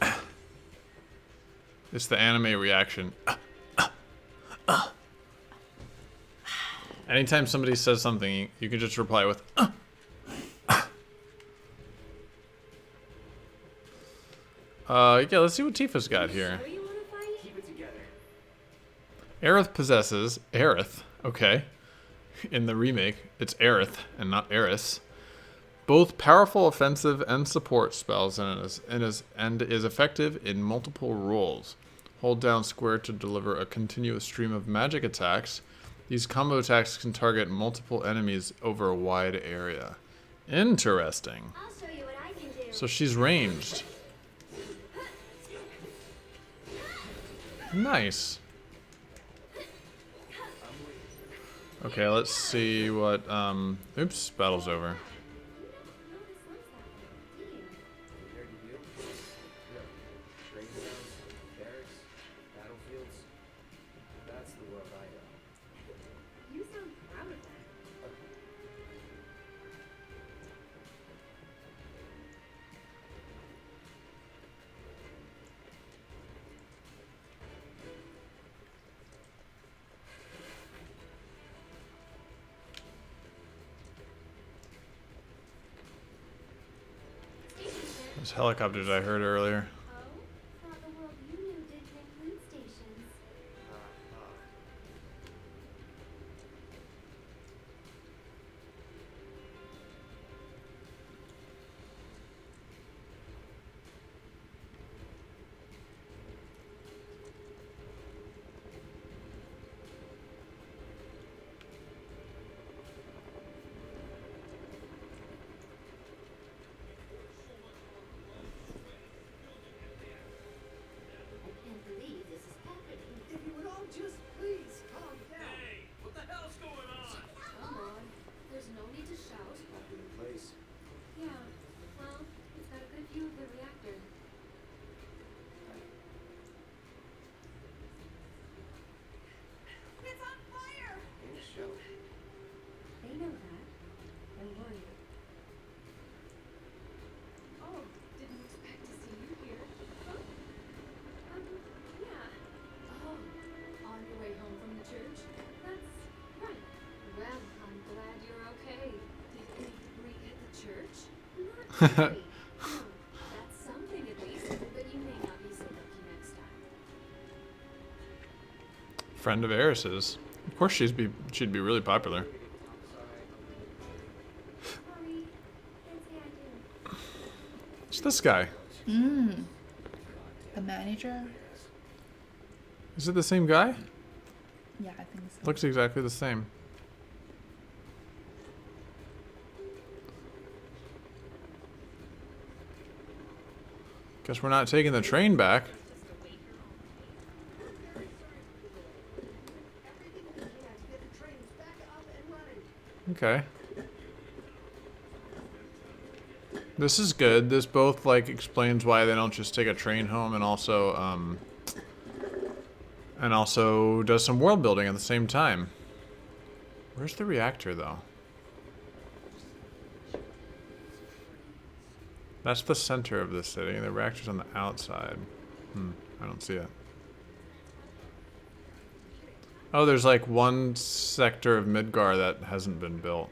element. It's the anime reaction. Anytime somebody says something, you can just reply with. Yeah, let's see what Tifa's got here. Sure you want to fight? Keep it together. Aerith possesses Aerith. Okay. In the remake, it's Aerith and not Eris. Both powerful offensive and support spells and is effective in multiple roles. Hold down square to deliver a continuous stream of magic attacks. These combo attacks can target multiple enemies over a wide area. Interesting. I'll show you what I can do. So she's ranged. Nice. Okay, let's see what, oops, battle's over. You don't know this looks that way, do you? Compared to you? No. Train grounds, barracks, battlefields. That's the world I know. You sound proud of that. Those helicopters I heard earlier. Oh, thought the world you knew didn't include stations. I can't believe this is happening. If you would all just please calm down. Hey, what the hell's going on? Come on. There's no need to shout. Lock it in place. Yeah, well, it's got a good view of the reactor. It's on fire! Ain't a show. They know that. I'm worried. Oh, didn't expect to see you here. Huh? Yeah, Oh, on your way home from the church? that's right. Well, I'm glad you're okay. Did any debris hit the church? Not really. Oh, that's something at least, but you may not be so lucky next time. Friend of Eris's. Of course she'd be really popular. Sorry. Can't say I do. It's this guy. The manager? Is it the same guy? Yeah, I think so. Looks exactly the same. Guess we're not taking the train back. Okay. This is good. This both like explains why they don't just take a train home, and also does some world building at the same time. Where's the reactor though? That's the center of the city. The reactor's on the outside. I don't see it. Oh, there's like one sector of Midgar that hasn't been built.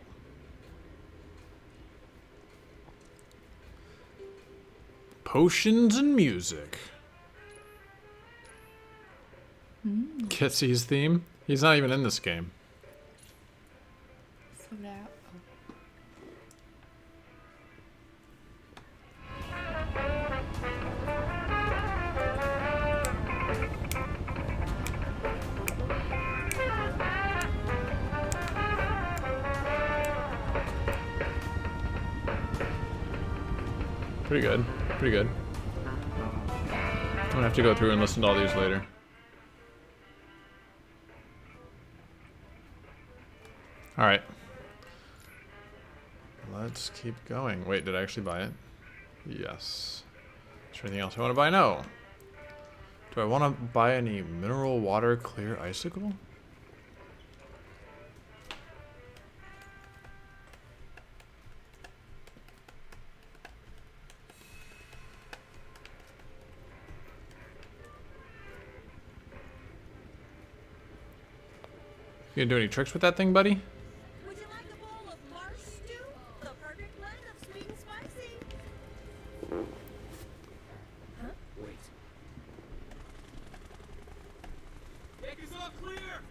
Potions and music. Kitsy's theme? He's not even in this game. So that. Pretty good. Pretty good. I'm gonna have to go through and listen to all these later. Alright. Let's keep going. Wait, did I actually buy it? Yes. Is there anything else I want to buy? No. Do I want to buy any mineral water clear icicle? You gonna do any tricks with that thing, buddy? Would you like a bowl of marsh stew? The perfect blend of sweet and spicy. Wait. Yankees all clear!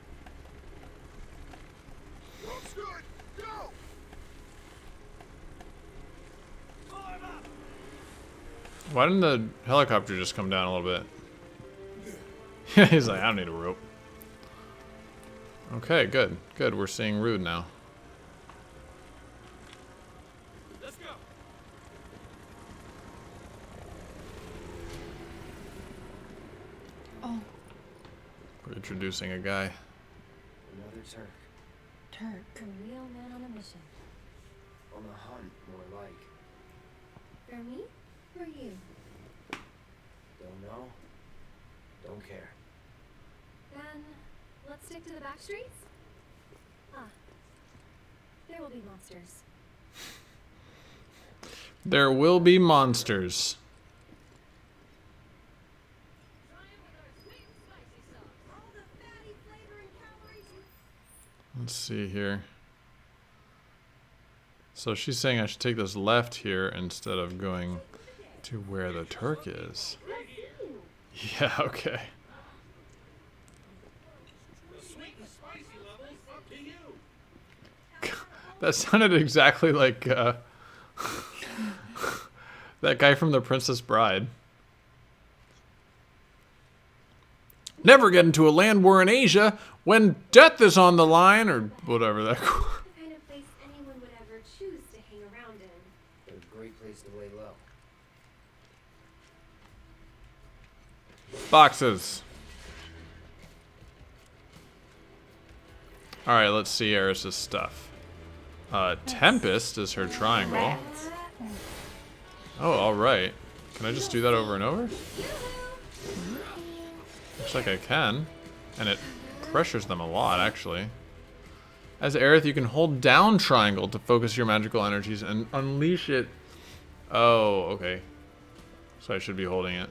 Looks good. Go! Arm up! Why didn't the helicopter just come down a little bit? He's like, I don't need a rope. Okay, good. Good, we're seeing Rude now. Let's go! Oh, We're introducing a guy. Another Turk. Turk. A real man on a mission. On the hunt, more like. For me? For you? Don't know. Don't care. Then, let's stick to the back streets? Ah. There will be monsters. There will be monsters. Let's see here. So she's saying I should take this left here instead of going To where the Turk is. Yeah, okay. The sweet and spicy levels up to you. That sounded exactly like that guy from The Princess Bride. Never get into a land war in Asia when death is on the line, or whatever that. The kind of place anyone would ever choose to hang around in. A great place to lay low. Boxes. All right, let's see Eris's stuff. Tempest is her triangle. Rat. Oh, all right. Can I just do that over and over? Looks like I can. And it pressures them a lot, actually. As Aerith, you can hold down triangle to focus your magical energies and unleash it. Oh, okay. So I should be holding it.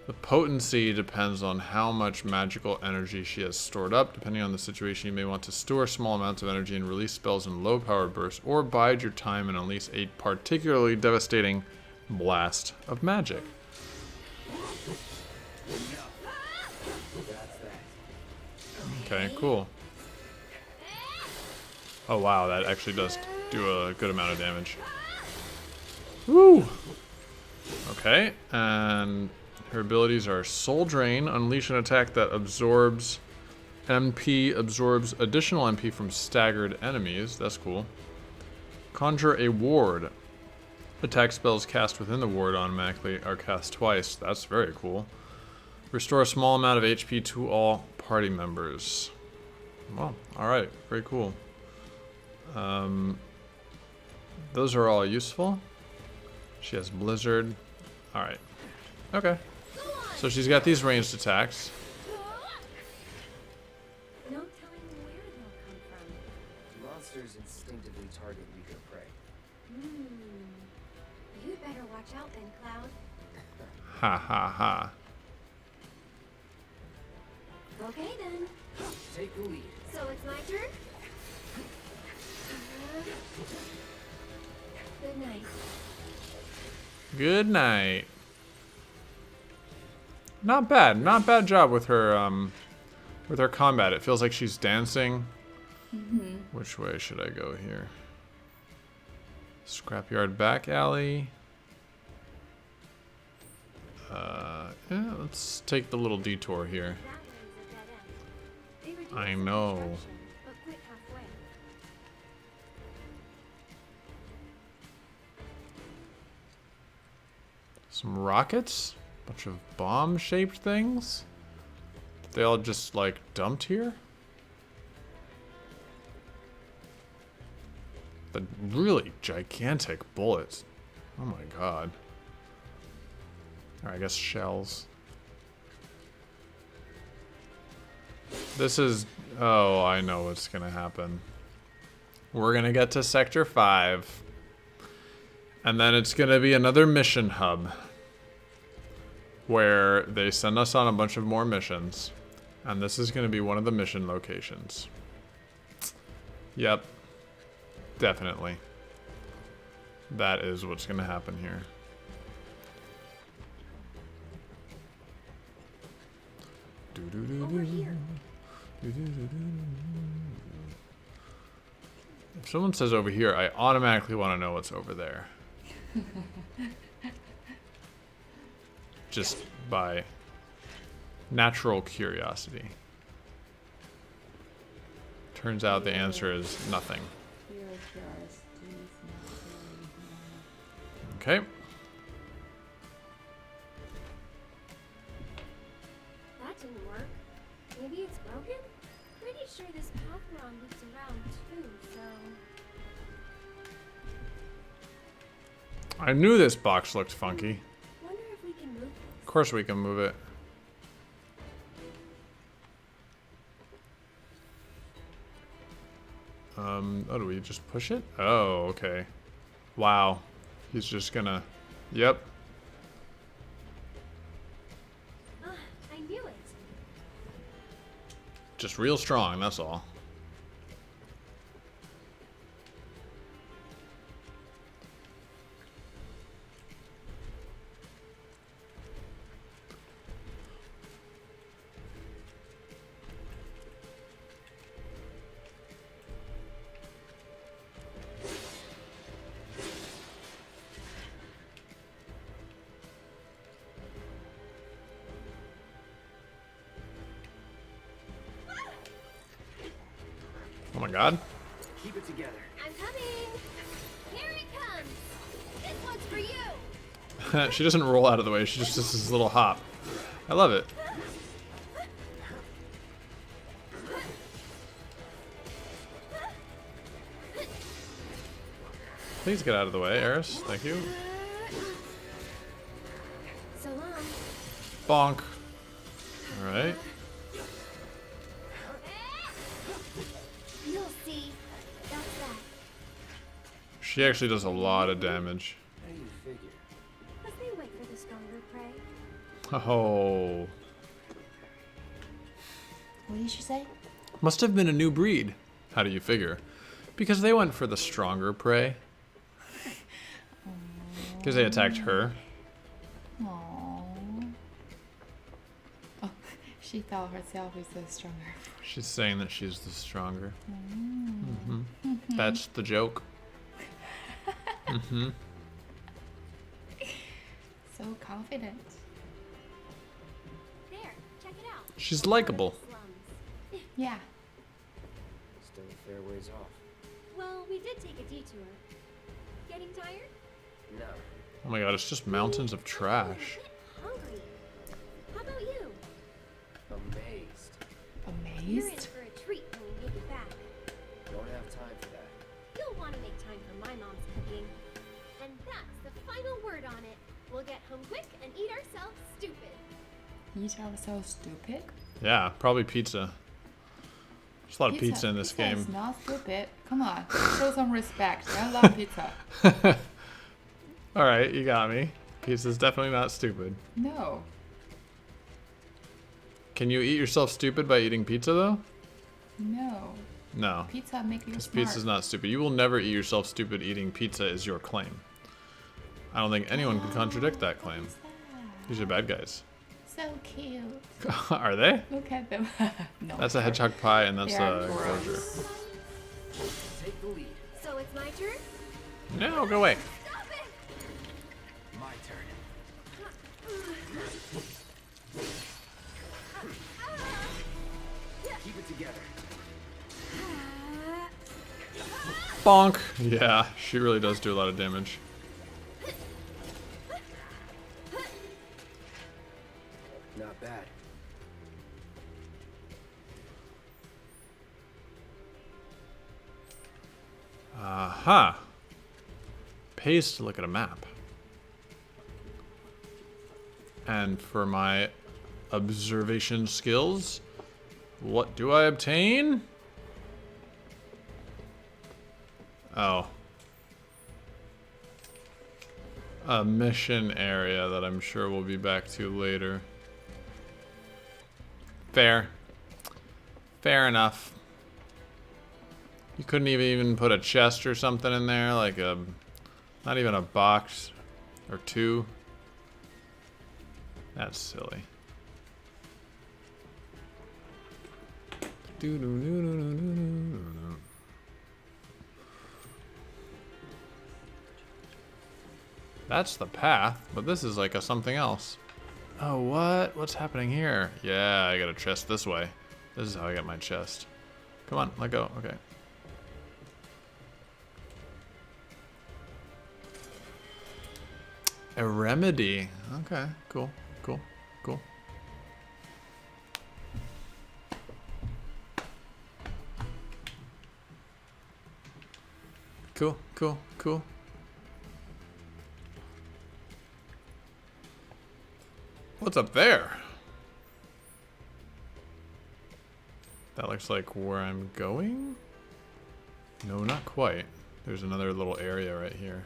The potency depends on how much magical energy she has stored up. Depending on the situation, you may want to store small amounts of energy and release spells in low-powered bursts, or bide your time and unleash a particularly devastating blast of magic. Okay, cool. Oh wow, that actually does do a good amount of damage. Woo! Okay, and her abilities are Soul Drain, unleash an attack that absorbs MP, absorbs additional MP from staggered enemies. That's cool. Conjure a ward. Attack spells cast within the ward automatically are cast twice. That's very cool. Restore a small amount of HP to all party members. Well, alright, very cool. Those are all useful. She has Blizzard. Alright. Okay. So she's got these ranged attacks. No telling where they'll come from. Monsters instinctively target weaker prey. You'd better watch out then, Cloud. Ha ha ha. Okay then. Take the lead. So it's my turn? Good night. Good night. Not bad. Not bad job with her combat. It feels like she's dancing. Which way should I go here? Scrapyard back alley. Yeah, let's take the little detour here. That way is a dead end. They reduce I the know. construction, but quit halfway. Some rockets? Bunch of bomb-shaped things? They all just, like, dumped here? The really gigantic bullets. Oh my god. Or I guess shells. This is... Oh, I know what's gonna happen. We're gonna get to Sector 5. And then it's gonna be another mission hub. Where they send us on a bunch of more missions. And this is gonna be one of the mission locations. Yep. Definitely. That is what's gonna happen here. Over here. If someone says over here, I automatically want to know what's over there. Just by natural curiosity. Turns out the answer is nothing. Okay. That didn't work. Maybe it's broken? Pretty sure this path we're on loops around too, so... I knew this box looked funky. Wonder if we can move Of course we can move it. Oh, do we just push it? Oh, okay. Wow. He's just gonna... Yep. I knew it. Just real strong, that's all. god. Keep it together. I'm coming. Here it comes. This one's for you. She doesn't roll out of the way. She just does this little hop. I love it. Please get out of the way, Eris. Thank you. So long. Bonk. Alright. You'll see. That's that. She actually does a lot of damage. How do you figure? As they wait for the stronger prey. Oh. What did she say? Must have been a new breed. How do you figure? Because they went for the stronger prey. Because they attacked her. Aww. Oh, she thought herself is the stronger. She's saying that she's the stronger. That's the joke. So confident. There, check it out. She's likable. Slums. Yeah. Still a fair ways off. Well, we did take a detour. Getting tired? No. Oh my god, it's just mountains of trash. Hungry. How about you? Amazed. You're in Amazed? for a treat when we make it back. Don't have time for that. You'll want to make time for my mom's cooking. And that's the final word on it. We'll get home quick and eat ourselves stupid. Eat ourselves stupid? Yeah, probably pizza. There's a lot of pizza in this pizza game. Is not stupid. Come on, show some respect. I love pizza. Alright, you got me. Pizza's definitely not stupid. No. Can you eat yourself stupid by eating pizza, though? No. No. Pizza make you Because smart. pizza's not stupid. You will never eat yourself stupid eating pizza is your claim. I don't think anyone can contradict that claim. What's that? These are bad guys. So cute. Are they? Look at them. No. That's a hedgehog pie and that's They are a gross. gorger. Take the lead. So it's my turn? No, go away. Stop it! My turn. Keep it together. Bonk. Yeah, she really does do a lot of damage. Not bad. Aha. Pays to look at a map. And for my observation skills, what do I obtain? Oh. A mission area that I'm sure we'll be back to later. Fair. Fair enough. You couldn't even put a chest or something in there, like a, not even a box or two. That's silly. That's the path, but this is like a something else. Oh, what? What's happening here? Yeah, I got a chest this way. This is how I get my chest. Come on, let go. Okay. A remedy. Okay, cool, cool, cool. Cool, cool, cool. What's up there? That looks like where I'm going? No, not quite. There's another little area right here.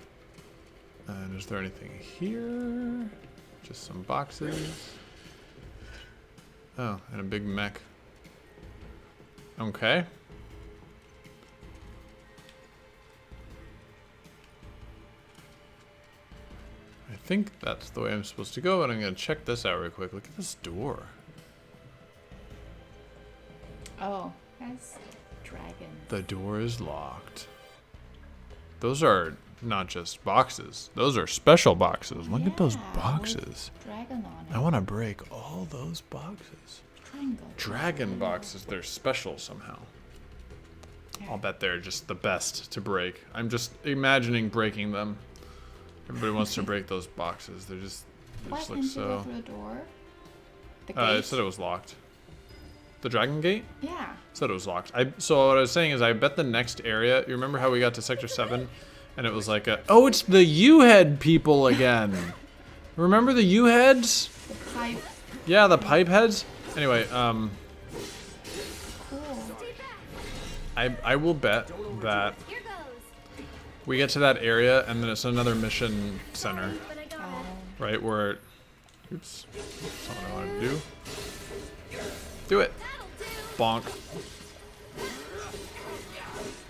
And is there anything here? Just some boxes. Oh, and a big mech. Okay. I think that's the way I'm supposed to go, but I'm gonna check this out real quick. Look at this door. Oh, that's dragon. The door is locked. Those are not just boxes. Those are special boxes. Look at those Yeah, boxes. with dragon on it. I want to break all those boxes. Triangle. Dragon boxes, they're special somehow. I'll bet they're just the best to break. I'm just imagining breaking them. Everybody wants to break those boxes. They just Why look can't you go so. through the door? The It gate? said it was locked. The Dragon Gate? Yeah. Said it was locked. So what I was saying is I bet the next area. You remember how we got to Sector 7, and it was like oh, it's the U-head people again. Remember the U-heads? The pipe. Yeah, the pipe heads. Anyway, Cool. I will bet that Here goes. we get to that area and then it's another mission center, But I got it. right? Where, oops, that's not what I wanted to do. Do it, bonk.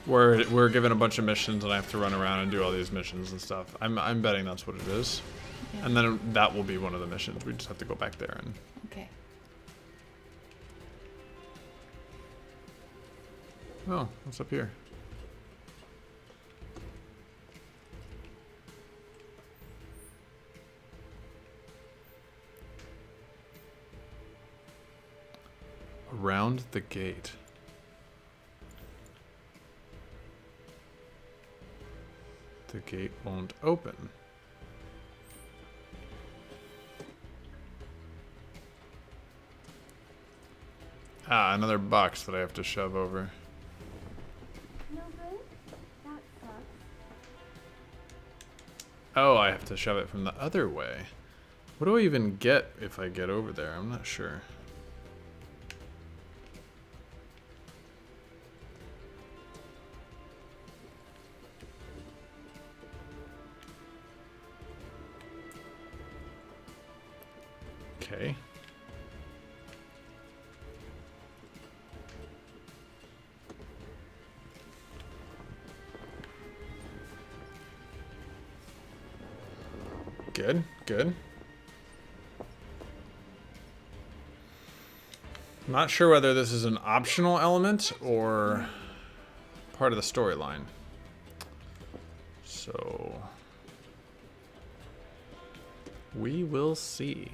Where we're given a bunch of missions and I have to run around and do all these missions and stuff. I'm betting that's what it is, Yeah. and then that will be one of the missions. We just have to go back there and. Okay. Oh, what's up here? Around the gate. The gate won't open. Ah, another box that I have to shove over. No good? That sucks. Oh, I have to shove it from the other way. What do I even get if I get over there? I'm not sure. Okay. Good, good. I'm not sure whether this is an optional element or part of the storyline. So we will see.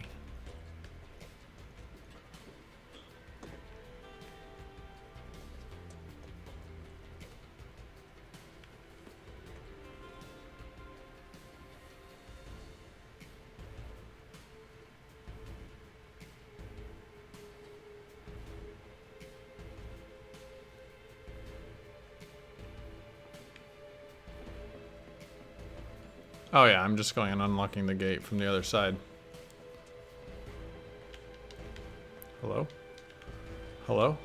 Oh yeah, I'm just going and unlocking the gate from the other side. Hello? Hello?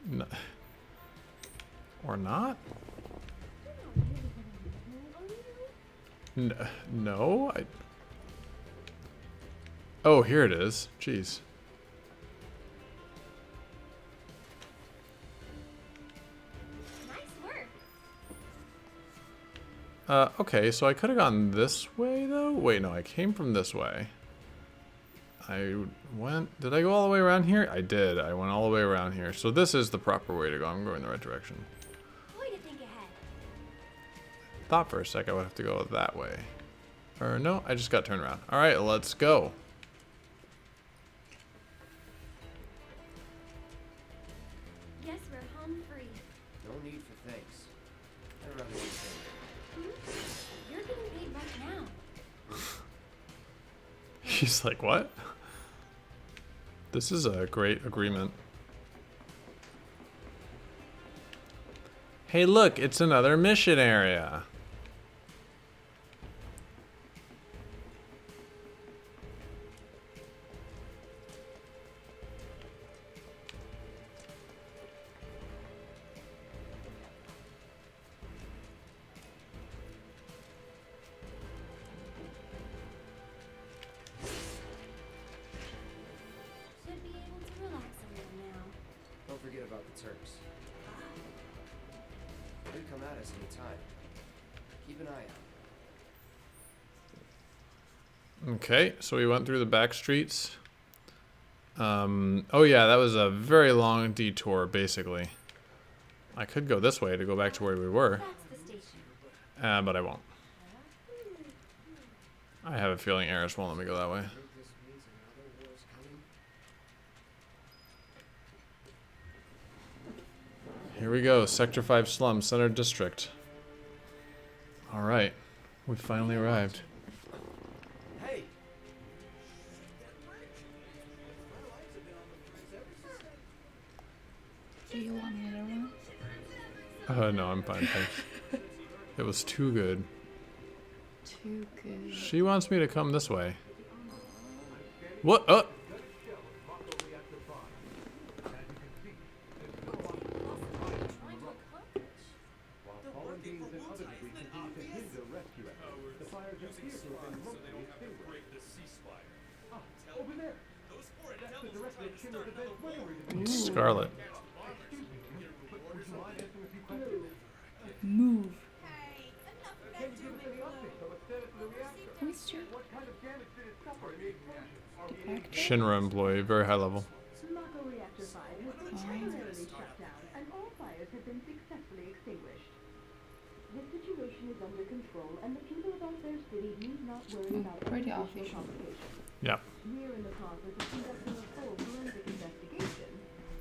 No. Or not? No, Oh, here it is. Jeez. Nice work. Okay, so I could have gone this way, though? Wait, no, I came from this way. Did I go all the way around here? I did. I went all the way around here. So this is the proper way to go. I'm going the right direction. Way to think ahead. Thought for a sec I would have to go that way. Or no, I just got turned around. All right, let's go. Guess we're home free. No need for thanks. I'd rather be paid. You're getting paid right now. She's like, what? This is a great agreement. Hey, look, it's another mission area. Should be able to relax a little now. Don't forget about the Turks. They come at us anytime. Keep an eye out. Okay, so we went through the back streets. Oh yeah, that was a very long detour, basically. I could go this way to go back to where we were, That's the station. but I won't. I have a feeling Eris won't let me go that way. Think this means another war's coming? Here we go. Sector 5 Slum Center District. Alright. We finally arrived. Hey! Do you want another one? No, I'm fine, thanks. It was too good. Too good. She wants me to come this way. What? Scarlet. Move. Who's your Shinra employee, very high level. Mako Reactor 5 has been temporarily shut down, and all fires have been successfully extinguished. The situation is under control, and the people about their city need not worry about pretty any official. additional complications. Yeah. We're in the process of conducting a full forensic investigation,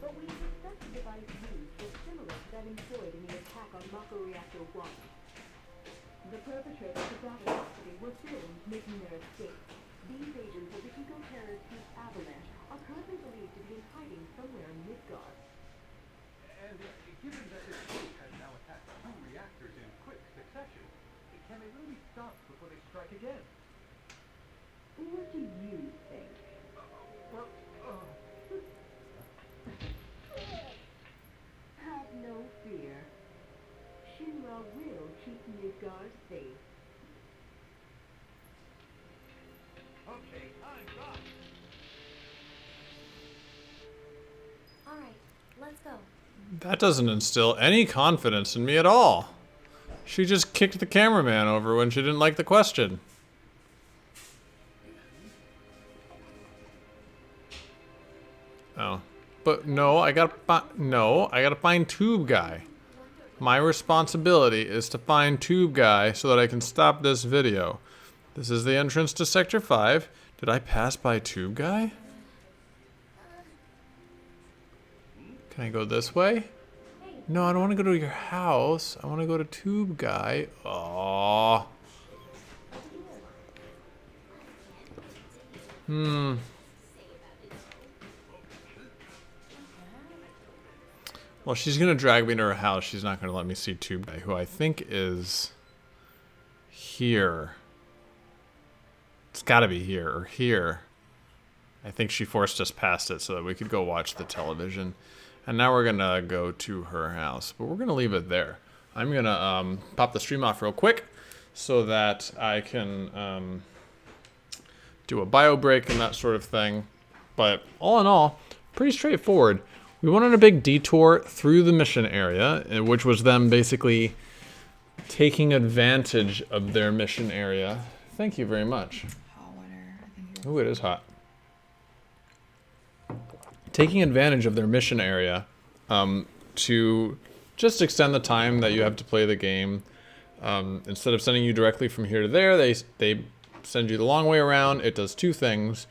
but we suspect the device used was similar to that employed in the attack on Mako Reactor 1. The perpetrators of that atrocity were filmed making their escape. These agents of the eco-terrorist group Avalanche are currently believed to be in hiding somewhere in Midgard. And given that this group has now attacked 2 reactors in quick succession, can they really stop before they strike again? What do you think? Well, Have no fear. Shinra will keep Midgard safe. okay, I'm off. All right, let's go. That doesn't instill any confidence in me at all. She just kicked the cameraman over when she didn't like the question. Oh. But no, I gotta find Tube Guy. My responsibility is to find Tube Guy so that I can stop this video. This is the entrance to Sector 5. Did I pass by Tube Guy? Can I go this way? No, I don't want to go to your house. I want to go to Tube Guy. Aww. Well, she's going to drag me to her house. She's not going to let me see Tube Guy, who I think is here. It's got to be here or here. I think she forced us past it so that we could go watch the television. And now we're going to go to her house. But we're going to leave it there. I'm going to pop the stream off real quick so that I can do a bio break and that sort of thing. But all in all, pretty straightforward. We went on a big detour through the mission area, which was them basically taking advantage of their mission area. Thank you very much. hot water? I think you're Ooh, it is hot. Taking advantage of their mission area to just extend the time that you have to play the game. Instead of sending you directly from here to there, they send you the long way around. It does two things.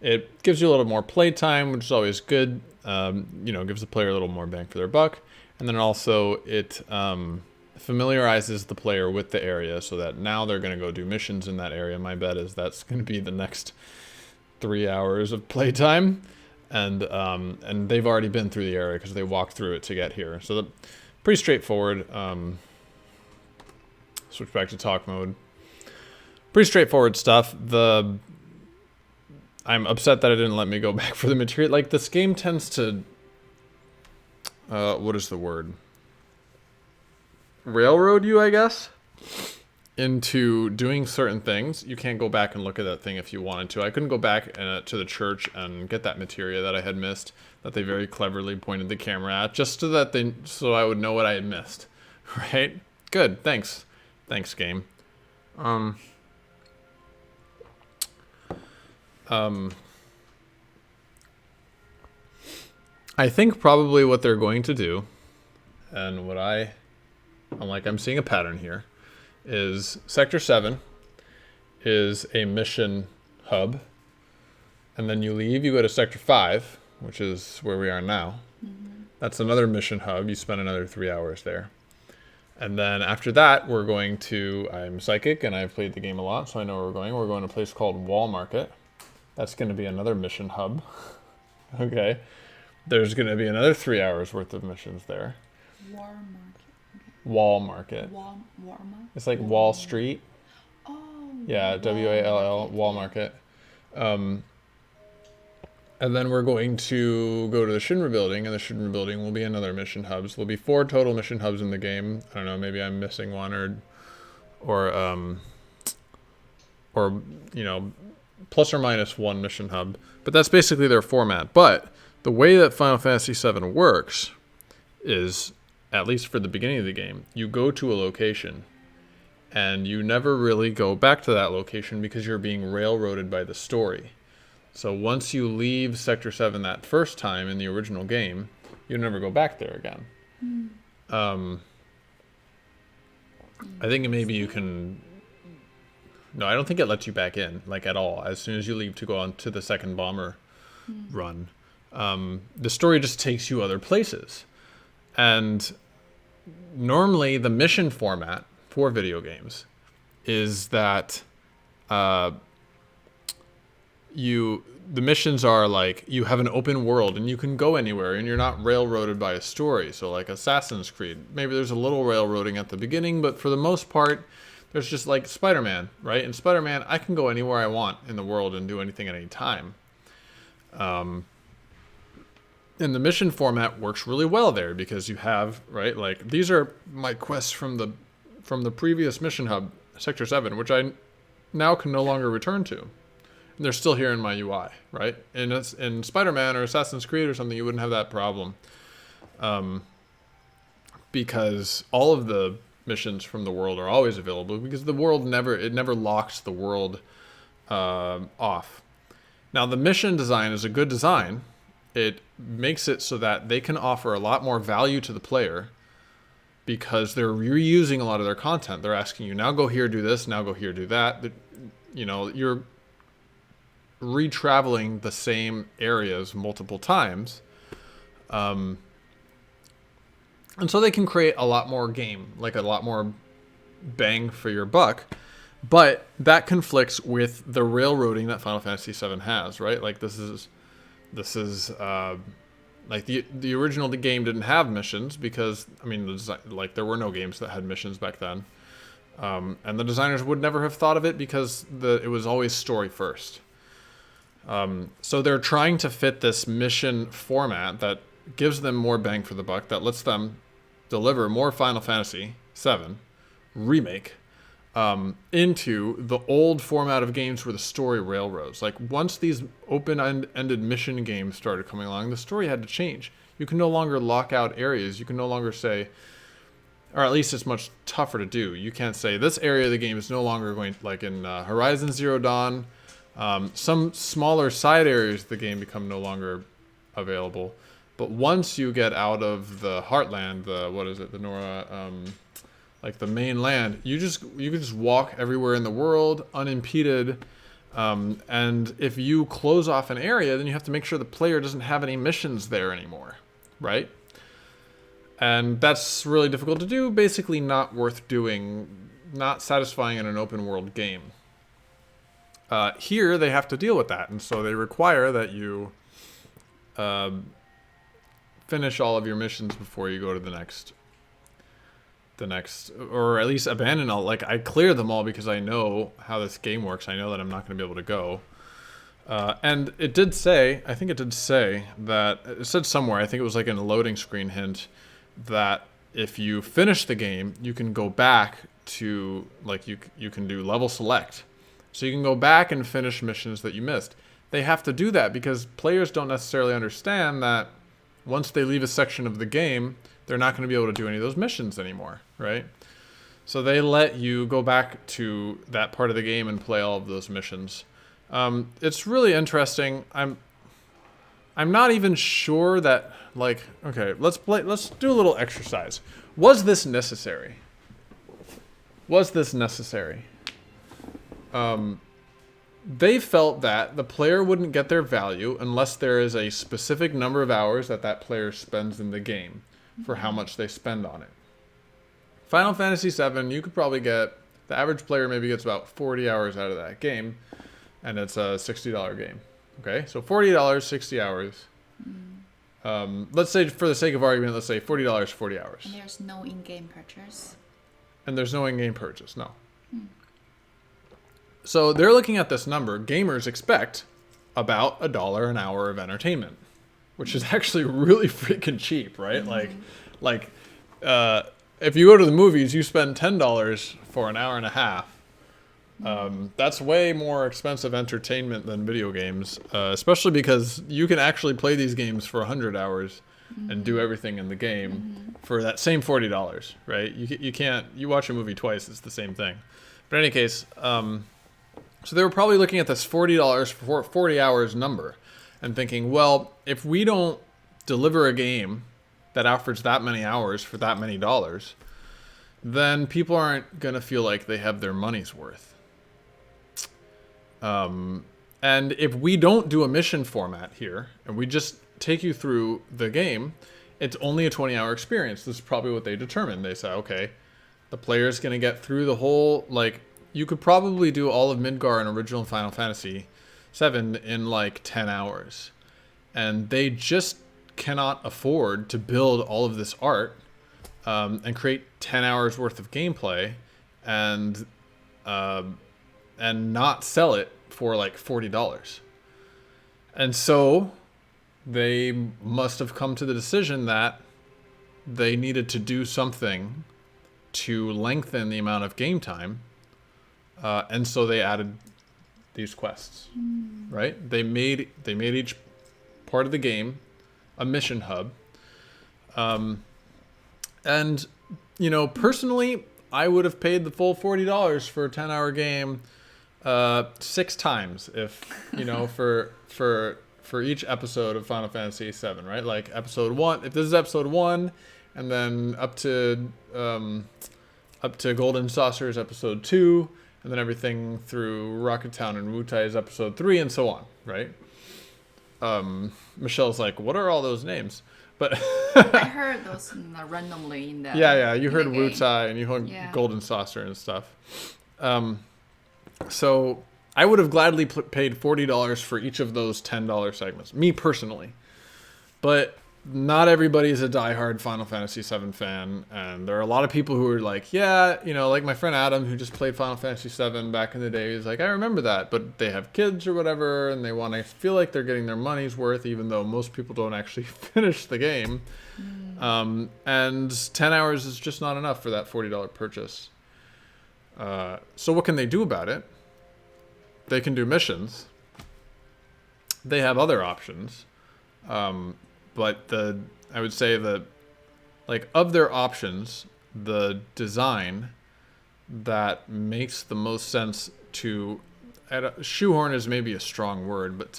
It gives you a little more play time, which is always good. You know, gives the player a little more bang for their buck. And then also it familiarizes the player with the area so that now they're going to go do missions in that area. My bet is that's going to be the next 3 hours of playtime. And they've already been through the area because they walked through it to get here. So pretty straightforward. Switch back to talk mode. Pretty straightforward stuff. I'm upset that it didn't let me go back for the material. Like, this game tends to... what is the word? Railroad you, I guess? Into doing certain things. You can't go back and look at that thing if you wanted to. I couldn't go back to the church and get that materia that I had missed, that they very cleverly pointed the camera at, just so I would know what I had missed. Right? Good. Thanks. Thanks, game. I think probably what they're going to do, and what I'm seeing a pattern here, is Sector 7 is a mission hub. And then you leave, you go to Sector 5, which is where we are now. That's another mission hub. You spend another 3 hours there. And then after that, we're going to, I'm psychic and I've played the game a lot, so I know where we're going. We're going to a place called Wall Market. That's going to be another mission hub. Okay. There's going to be another 3 hours worth of missions there. War market. Wall Market. War market. It's like Wall Street. Oh. Yeah, W-A-L-L, Wall Market. And then we're going to go to the Shinra building, and the Shinra building will be another mission hub. So there'll be 4 total mission hubs in the game. I don't know, maybe I'm missing one or you know, plus or minus 1 mission hub. But that's basically their format. But the way that Final Fantasy VII works is, at least for the beginning of the game, you go to a location and you never really go back to that location because you're being railroaded by the story. So once you leave Sector 7 that first time in the original game, you never go back there again. I think maybe you can... No, I don't think it lets you back in, like, at all. As soon as you leave to go on to the second bomber run. The story just takes you other places. And normally the mission format for video games is that... the missions are like you have an open world and you can go anywhere and you're not railroaded by a story. So like Assassin's Creed, maybe there's a little railroading at the beginning, but for the most part, there's just like Spider-Man, right? In Spider-Man, I can go anywhere I want in the world and do anything at any time. And the mission format works really well there because you have, right, like these are my quests from the previous mission hub, Sector 7, which I now can no longer return to. And they're still here in my UI, right? And it's in Spider-Man or Assassin's Creed or something, you wouldn't have that problem. Because all of the missions from the world are always available because the world never locks the world off. Now, the mission design is a good design. It makes it so that they can offer a lot more value to the player because they're reusing a lot of their content. They're asking you, now go here, do this, now go here, do that. You know, you're re-traveling the same areas multiple times. And so they can create a lot more game, like a lot more bang for your buck. But that conflicts with the railroading that Final Fantasy VII has, right? Like this is like the original game didn't have missions because, I mean, like there were no games that had missions back then. And the designers would never have thought of it because it was always story first. So they're trying to fit this mission format that gives them more bang for the buck, that lets them deliver more Final Fantasy VII Remake into the old format of games where the story railroads. Like once these open-ended mission games started coming along, the story had to change. You can no longer lock out areas. You can no longer say, or at least it's much tougher to do. You can't say this area of the game is no longer going, like in Horizon Zero Dawn. Some smaller side areas of the game become no longer available. But once you get out of the heartland, the Nora, like the main land, you can just walk everywhere in the world unimpeded. And if you close off an area, then you have to make sure the player doesn't have any missions there anymore, right? And that's really difficult to do, basically not worth doing, not satisfying in an open world game. Here, they have to deal with that, and so they require that you finish all of your missions before you go to the next, or at least abandon all. Like, I clear them all because I know how this game works. I know that I'm not going to be able to go. And it did say, I think it did say that, it said somewhere, I think it was like in a loading screen hint, that if you finish the game, you can go back to, like, you can do level select. So you can go back and finish missions that you missed. They have to do that because players don't necessarily understand that once they leave a section of the game, they're not going to be able to do any of those missions anymore, right? So they let you go back to that part of the game and play all of those missions. It's really interesting. I'm not even sure that, like, okay, let's do a little exercise. Was this necessary? Was this necessary? They felt that the player wouldn't get their value unless there is a specific number of hours that that player spends in the game for how much they spend on it. Final Fantasy VII, you could probably get, the average player maybe gets about 40 hours out of that game, and it's a $60 game. Okay, so $40, 60 hours. Let's say, for the sake of argument, let's say $40, 40 hours. And there's no in-game purchase. And there's no in-game purchase, no. So they're looking at this number. Gamers expect about $1 an hour of entertainment, which is actually really freaking cheap, right? Like, if you go to the movies, you spend $10 for an hour and a half. That's way more expensive entertainment than video games, especially because you can actually play these games for 100 hours and do everything in the game for that same $40, right? You can't, you watch a movie twice, it's the same thing. But in any case, so they were probably looking at this $40 for 40 hours number and thinking, well, if we don't deliver a game that offers that many hours for that many dollars, then people aren't going to feel like they have their money's worth. And if we don't do a mission format here and we just take you through the game, it's only a 20-hour experience. This is probably what they determined. They say, okay, the player's going to get through the whole, like, you could probably do all of Midgar and original Final Fantasy VII in like 10 hours. And they just cannot afford to build all of this art and create 10 hours worth of gameplay and not sell it for like $40. And so they must have come to the decision that they needed to do something to lengthen the amount of game time. And so they added these quests, right? They made each part of the game a mission hub. And, you know, personally, I would have paid the full $40 for a 10-hour game 6 times if, you know, for each episode of Final Fantasy VII, right? Like episode 1, if this is episode 1, and then up to Golden Saucer is episode 2, and then everything through Rocket Town and Wutai is episode 3, and so on, right? Michelle's like, what are all those names? But I heard those randomly in the yeah, you heard in the game. Wutai and you heard Golden Saucer and stuff. So I would have gladly paid $40 for each of those $10 segments, me personally. But not everybody is a diehard Final Fantasy VII fan, and there are a lot of people who are like, yeah, you know, like my friend Adam, who just played Final Fantasy VII back in the day. He's like, I remember that, but they have kids or whatever, and they want to feel like they're getting their money's worth, even though most people don't actually finish the game. And 10 hours is just not enough for that $40 purchase. So what can they do about it? They can do missions. They have other options. But I would say that, like, of their options, the design that makes the most sense to, shoehorn is maybe a strong word, but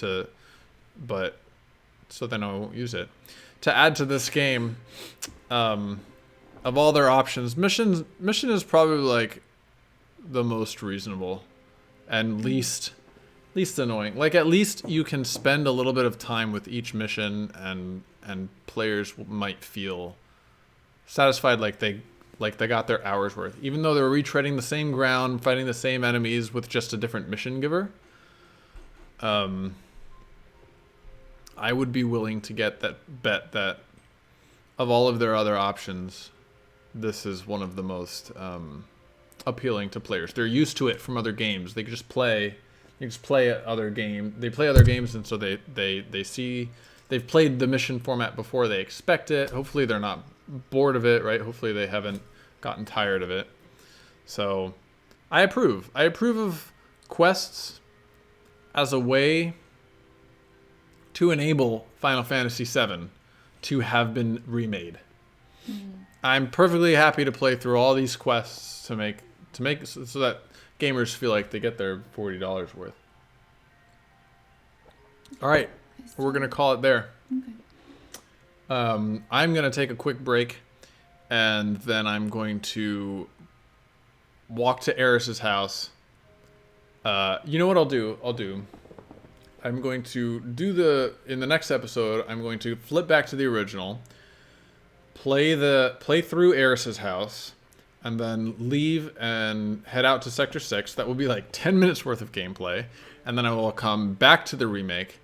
so then I won't use it. To add to this game, of all their options, mission is probably like the most reasonable and least annoying. Like, at least you can spend a little bit of time with each mission, and players might feel satisfied, like they got their hours worth, even though they were retreading the same ground, fighting the same enemies with just a different mission giver. I would be willing to bet that of all of their other options, this is one of the most appealing to players. They're used to it from other games. They can just play. You just play other game. They play other games, and so they see they've played the mission format before. They expect it. Hopefully, they're not bored of it, right? Hopefully, they haven't gotten tired of it. So, I approve. I approve of quests as a way to enable Final Fantasy VII to have been remade. I'm perfectly happy to play through all these quests to make so that gamers feel like they get their $40 worth. All right, we're gonna call it there. Okay. I'm gonna take a quick break, and then I'm going to walk to Eris's house You know what I'll do? I'm going to do in the next episode, I'm going to flip back to the original, play through Eris's house, and then leave and head out to Sector 6. That will be like 10 minutes worth of gameplay. And then I will come back to the remake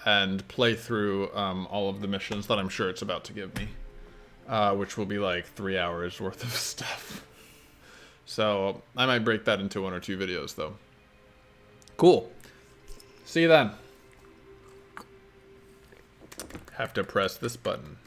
and play through all of the missions that I'm sure it's about to give me. Which will be like 3 hours worth of stuff. So I might break that into 1 or 2 videos though. Cool. See you then. Have to press this button.